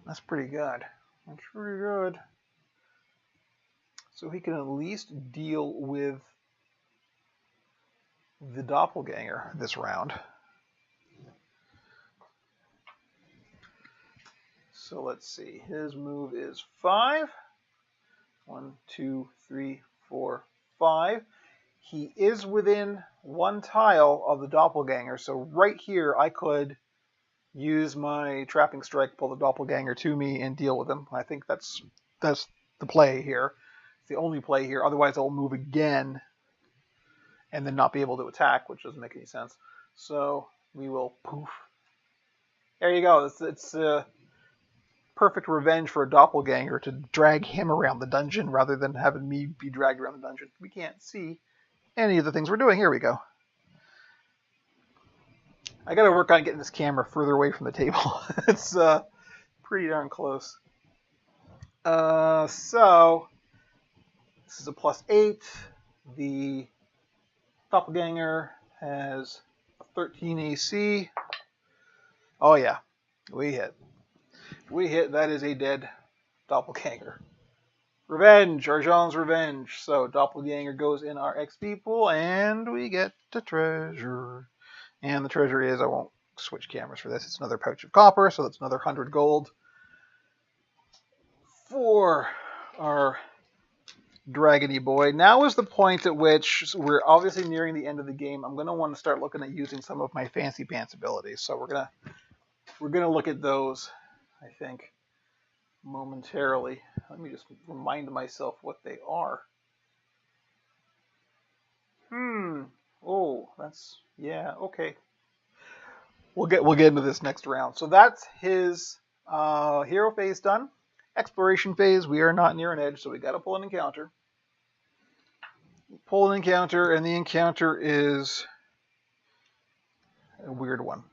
That's pretty good. That's pretty good. So he can at least deal with the doppelganger this round. So let's see. His move is 5. 1, 2, 3, 4, 5. He is within 1 tile of the doppelganger. So right here, I could use my trapping strike, pull the doppelganger to me, and deal with him. I think that's the play here. It's the only play here. Otherwise, I'll move again and then not be able to attack, which doesn't make any sense. So we will poof. There you go. It's perfect revenge for a doppelganger to drag him around the dungeon rather than having me be dragged around the dungeon. We can't see any of the things we're doing. Here we go. I got to work on getting this camera further away from the table. It's pretty darn close. So this is a +8. The doppelganger has a 13 AC. Oh yeah, we hit. We hit. That is a dead doppelganger. Revenge, Arjan's Revenge. So Doppelganger goes in our XP pool, and we get the treasure. And the treasure is, I won't switch cameras for this, it's another pouch of copper, so that's another 100 gold for our dragony boy. Now is the point at which we're obviously nearing the end of the game. I'm going to want to start looking at using some of my fancy pants abilities. So we're gonna look at those, I think, momentarily. Let me just remind myself what they are. Oh, that's, yeah, okay. We'll get into this next round. So that's his hero phase done. Exploration phase, we are not near an edge, so we got to pull an encounter. Pull an encounter, and the encounter is a weird one.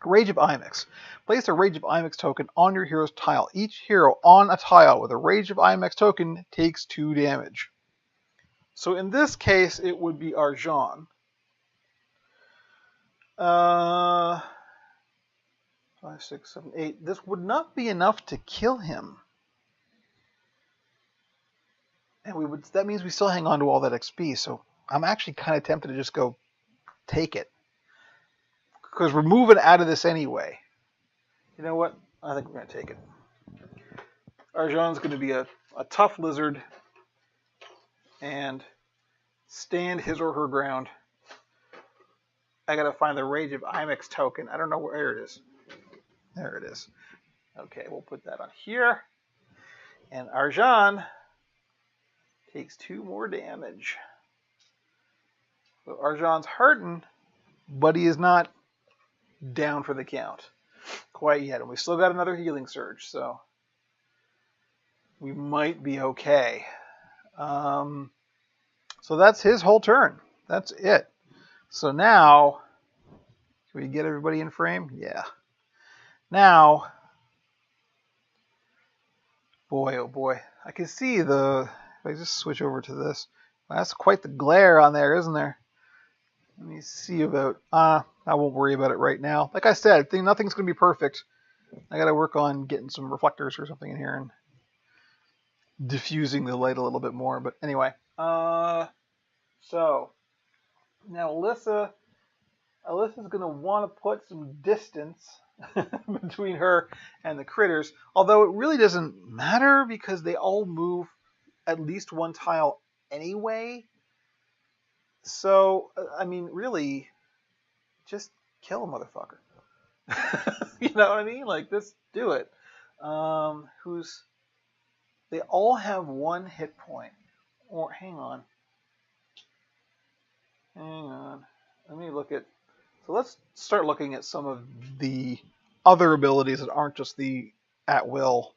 Rage of Imix. Place a Rage of Imix token on your hero's tile. Each hero on a tile with a Rage of Imix token takes 2 damage. So in this case, it would be Arjan. 5, 6, 7, 8. This would not be enough to kill him. And that means we still hang on to all that XP, so I'm actually kind of tempted to just go take it. Because we're moving out of this anyway. You know what? I think we're going to take it. Arjan's going to be a tough lizard and stand his or her ground. I got to find the Rage of Imix token. I don't know where it is. There it is. Okay, we'll put that on here. And Arjan takes 2 more damage. So Arjan's hurting, but he is not down for the count quite yet. And we still got another healing surge, so we might be okay. So that's his whole turn. That's it. So now, can we get everybody in frame? Yeah. Now, boy, oh boy. I can see if I just switch over to this. That's quite the glare on there, isn't there? Let me see about, I won't worry about it right now. Like I said, I think nothing's going to be perfect. I got to work on getting some reflectors or something in here and diffusing the light a little bit more. But anyway, so now Alyssa's going to want to put some distance between her and the critters. Although it really doesn't matter because they all move at least 1 tile anyway. So, I mean, really, just kill a motherfucker. You know what I mean? Like, just do it. They all have 1 hit point. Or, hang on. Let me look at, so let's start looking at some of the other abilities that aren't just the at will.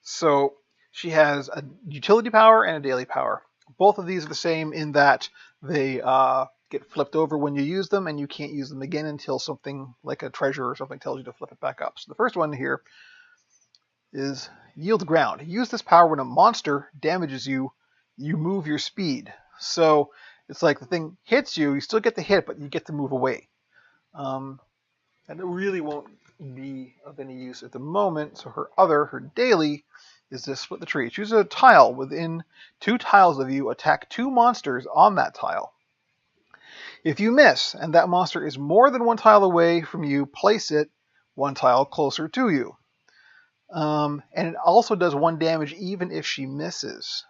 So, she has a utility power and a daily power. Both of these are the same in that they get flipped over when you use them, and you can't use them again until something like a treasure or something tells you to flip it back up. So the first one here is Yield Ground. Use this power when a monster damages you, you move your speed. So it's like the thing hits you, you still get the hit, but you get to move away. And it really won't be of any use at the moment. So her daily is to split the tree. Choose a tile within 2 tiles of you. Attack 2 monsters on that tile. If you miss, and that monster is more than 1 tile away from you, place it 1 tile closer to you. And it also does 1 damage even if she misses.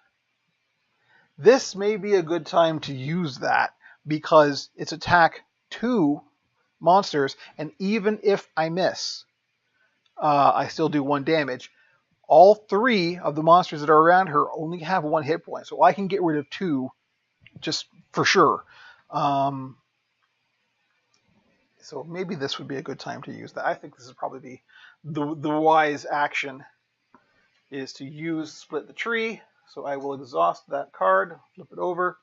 This may be a good time to use that because it's attack 2 monsters, and even if I miss, I still do 1 damage. All 3 of the monsters that are around her only have 1 hit point, so I can get rid of 2 just for sure. So maybe this would be a good time to use that. I think this is probably the wise action is to use Split the Tree. So I will exhaust that card, flip it over.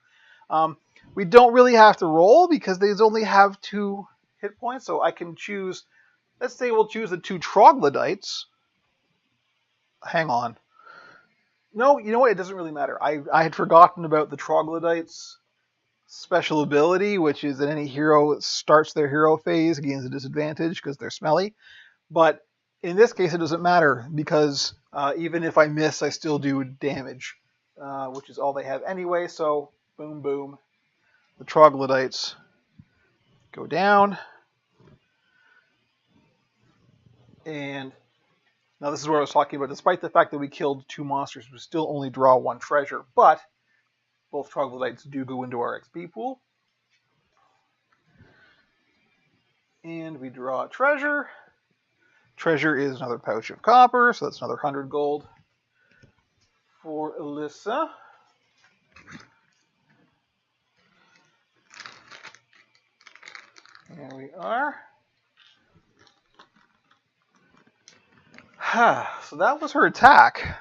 We don't really have to roll because these only have 2 hit points, so I can choose, let's say we'll choose the 2 troglodytes. Hang on. No, you know what? It doesn't really matter. I had forgotten about the troglodytes special ability, which is that any hero that starts their hero phase gains a disadvantage because they're smelly. But In this case, it doesn't matter because even if I miss, I still do damage, which is all they have anyway. So boom, boom. The troglodytes go down. And now this is what I was talking about. Despite the fact that we killed 2 monsters, we still only draw 1 treasure. But both troglodytes do go into our XP pool. And we draw a treasure. Treasure is another pouch of copper, so that's another 100 gold for Alyssa. There we are. So that was her attack.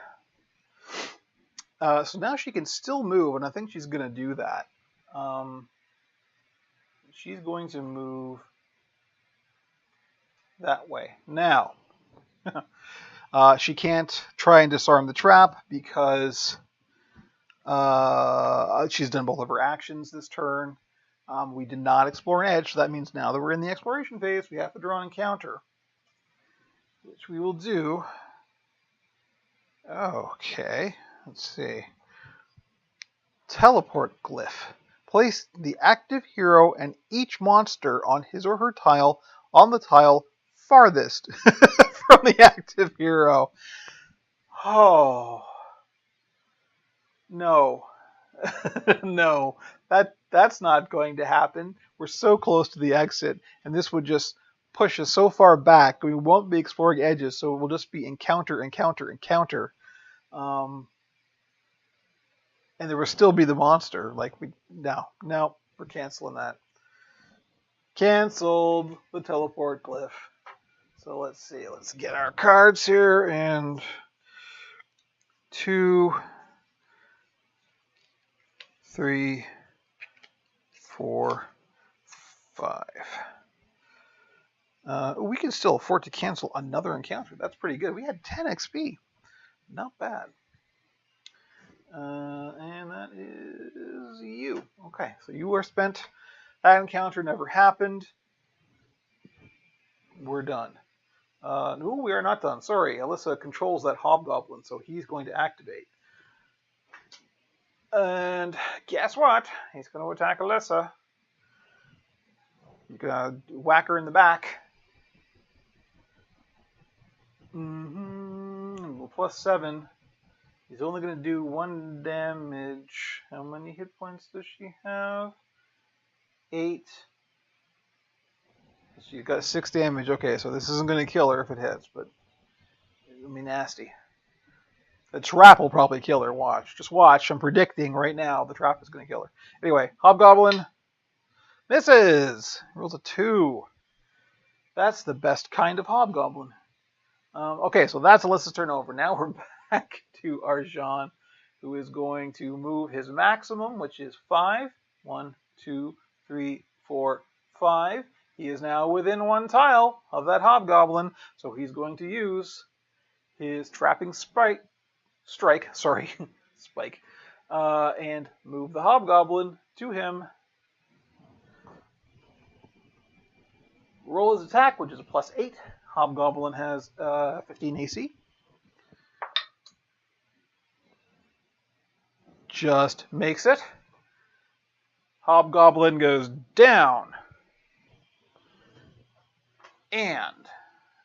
So now she can still move, and I think she's going to do that. She's going to move that way. Now, she can't try and disarm the trap because she's done both of her actions this turn. We did not explore an edge, so that means now that we're in the exploration phase, we have to draw an encounter, which we will do. Okay, let's see. Teleport glyph. Place the active hero and each monster on his or her tile on the tile farthest from the active hero. Oh. No. No. That's not going to happen. We're so close to the exit, and this would just push us so far back. We won't be exploring edges, so it will just be encounter, encounter, encounter. And there will still be the monster. Like no, we're canceling that. Canceled the teleport glyph. So let's see. Let's get our cards here. And 2, 3, 4, 5. We can still afford to cancel another encounter. That's pretty good. We had 10 XP. Not bad. And that is you. Okay, so you are spent. That encounter never happened. We're done. No, we are not done. Sorry, Alyssa controls that hobgoblin, so he's going to activate. And guess what? He's going to attack Alyssa. He's going to whack her in the back. +7. He's only going to do 1 damage. How many hit points does she have? 8. She's got 6 damage. Okay, so this isn't going to kill her if it hits, but it'll be nasty. The trap will probably kill her. Watch. Just watch. I'm predicting right now the trap is going to kill her. Anyway, Hobgoblin misses. Rolls a 2. That's the best kind of Hobgoblin. Okay, so that's Alyssa's turn over. Now we're back to Arjan, who is going to move his maximum, which is 5. 1, 2, 3, 4, 5. He is now within 1 tile of that Hobgoblin, so he's going to use his trapping strike, and move the Hobgoblin to him. Roll his attack, which is a +8. Hobgoblin has 15 AC. Just makes it. Hobgoblin goes down. And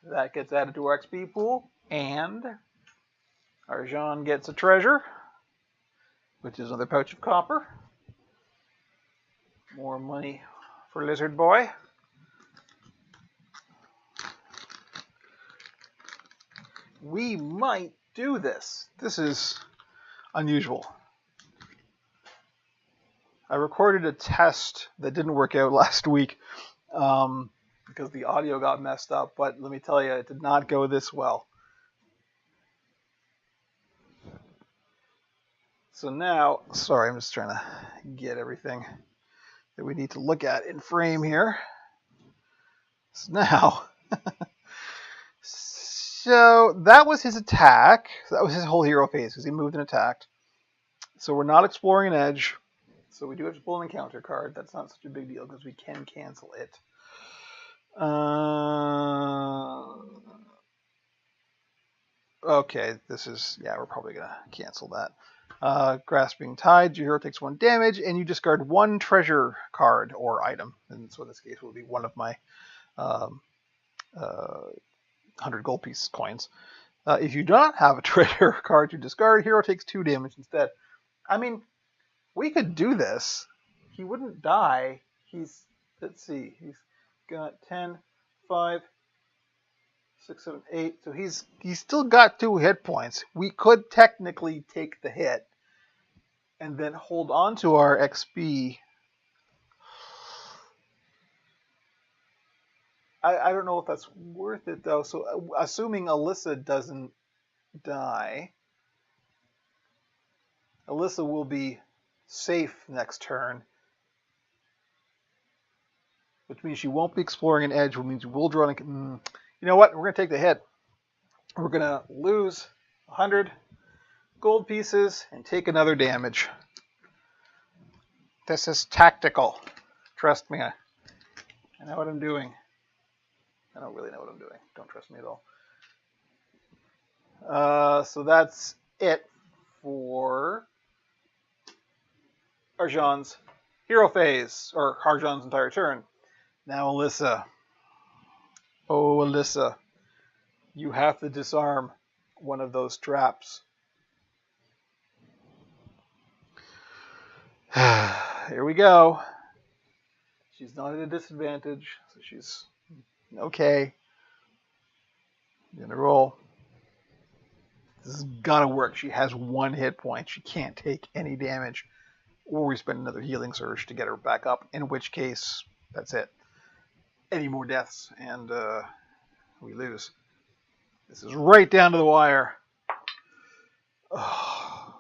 that gets added to our XP pool. And Arjan gets a treasure, which is another pouch of copper. More money for Lizard Boy. We might do this. This is unusual. I recorded a test that didn't work out last week because the audio got messed up, but let me tell you, it did not go this well. So now, sorry, I'm just trying to get everything that we need to look at in frame here. So now, so that was his attack. That was his whole hero phase because he moved and attacked. So we're not exploring an edge. So we do have to pull an encounter card. That's not such a big deal because we can cancel it. Okay, this is, yeah, we're probably going to cancel that. Grasping Tide, your hero takes 1 damage, and you discard 1 treasure card or item. And so in this case will be one of my um, 100 gold piece coins. If you do not have a treasure card to discard, hero takes 2 damage instead. I mean, we could do this. He wouldn't die. Let's see, he's got 10, 5, 6, 7, 8. So he's still got 2 hit points. We could technically take the hit and then hold on to our XP. I don't know if that's worth it though. So assuming Alyssa doesn't die, Alyssa will be safe next turn, which means she won't be exploring an edge, which means we will draw. You know what? We're going to take the hit. We're going to lose 100 gold pieces and take another damage. This is tactical. Trust me. I know what I'm doing. I don't really know what I'm doing. Don't trust me at all. So that's it for Arjan's hero phase, or Arjan's entire turn. Now, Alyssa. Oh, Alyssa. You have to disarm one of those traps. Here we go. She's not at a disadvantage, so she's okay. Gonna roll. This is gotta work. She has 1 hit point. She can't take any damage. Or we spend another healing surge to get her back up, in which case, that's it. Any more deaths, and we lose. This is right down to the wire. Oh.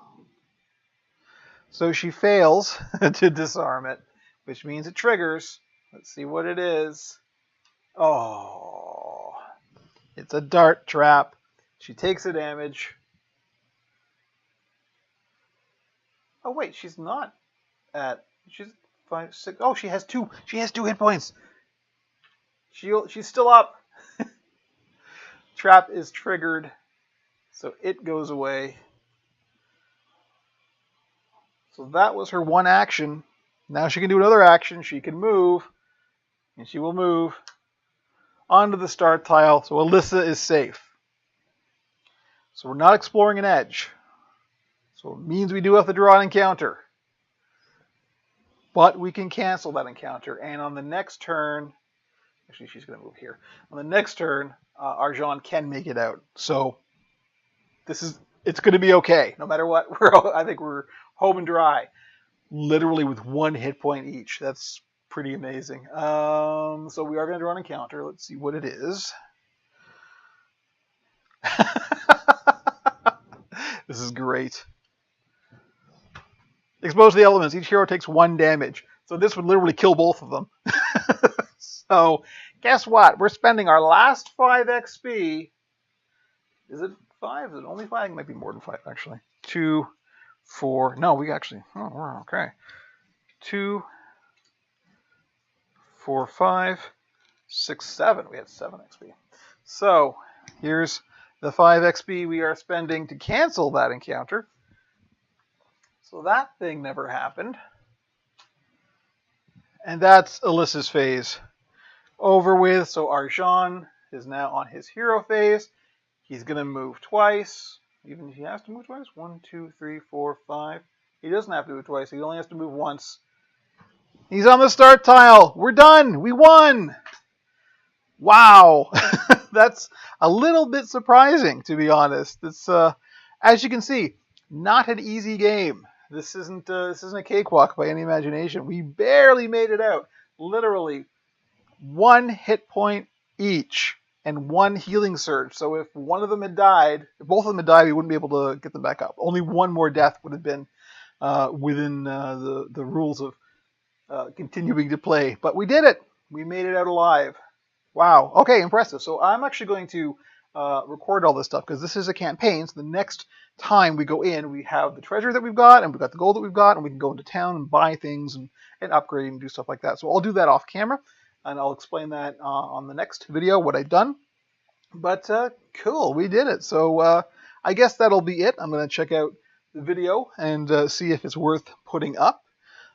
So she fails to disarm it, which means it triggers. Let's see what it is. Oh, it's a dart trap. She takes a damage. Oh wait, she's not at. She's 5, 6. Oh, she has 2. She has 2 hit points. She's still up. Trap is triggered, so it goes away. So that was her 1 action. Now she can do another action. She can move, and she will move onto the start tile. So Alyssa is safe. So we're not exploring an edge. So it means we do have to draw an encounter. But we can cancel that encounter. And on the next turn, actually she's going to move here. On the next turn, Arjan can make it out. So it's going to be okay. No matter what, I think we're home and dry. Literally with 1 hit point each. That's pretty amazing. So we are going to draw an encounter. Let's see what it is. This is great. Expose the elements. Each hero takes 1 damage. So this would literally kill both of them. So guess what? We're spending our last 5 XP. Is it 5? Is it only 5? It might be more than 5, actually. 2, 4. No, we actually. Oh, we're okay. 2, 4, 5, 6, 7. We had 7 XP. So here's the 5 XP we are spending to cancel that encounter. So that thing never happened. And that's Alyssa's phase over with. So Arjan is now on his hero phase. He's going to move twice. Even if he has to move twice. 1, 2, 3, 4, 5. He doesn't have to move twice. He only has to move once. He's on the start tile. We're done. We won. Wow. That's a little bit surprising, to be honest. It's as you can see, not an easy game. This isn't a cakewalk by any imagination. We barely made it out. Literally 1 hit point each and 1 healing surge. So if one of them had died, if both of them had died, we wouldn't be able to get them back up. Only 1 more death would have been within the rules of continuing to play. But we did it. We made it out alive. Wow. Okay, impressive. So I'm actually going to record all this stuff because this is a campaign. So the next time we go in, we have the treasure that we've got and we've got the gold that we've got, and we can go into town and buy things and upgrade and do stuff like that. So I'll do that off camera, and I'll explain that on the next video, what I've done. But cool, we did it. So I guess that'll be it. I'm going to check out the video and see if it's worth putting up.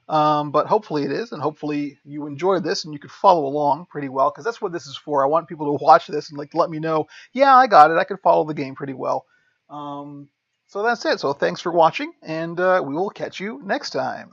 But hopefully it is, and hopefully you enjoyed this and you could follow along pretty well, because that's what this is for. I want people to watch this and like to let me know, yeah, I got it. I could follow the game pretty well. So that's it. So thanks for watching, and we will catch you next time.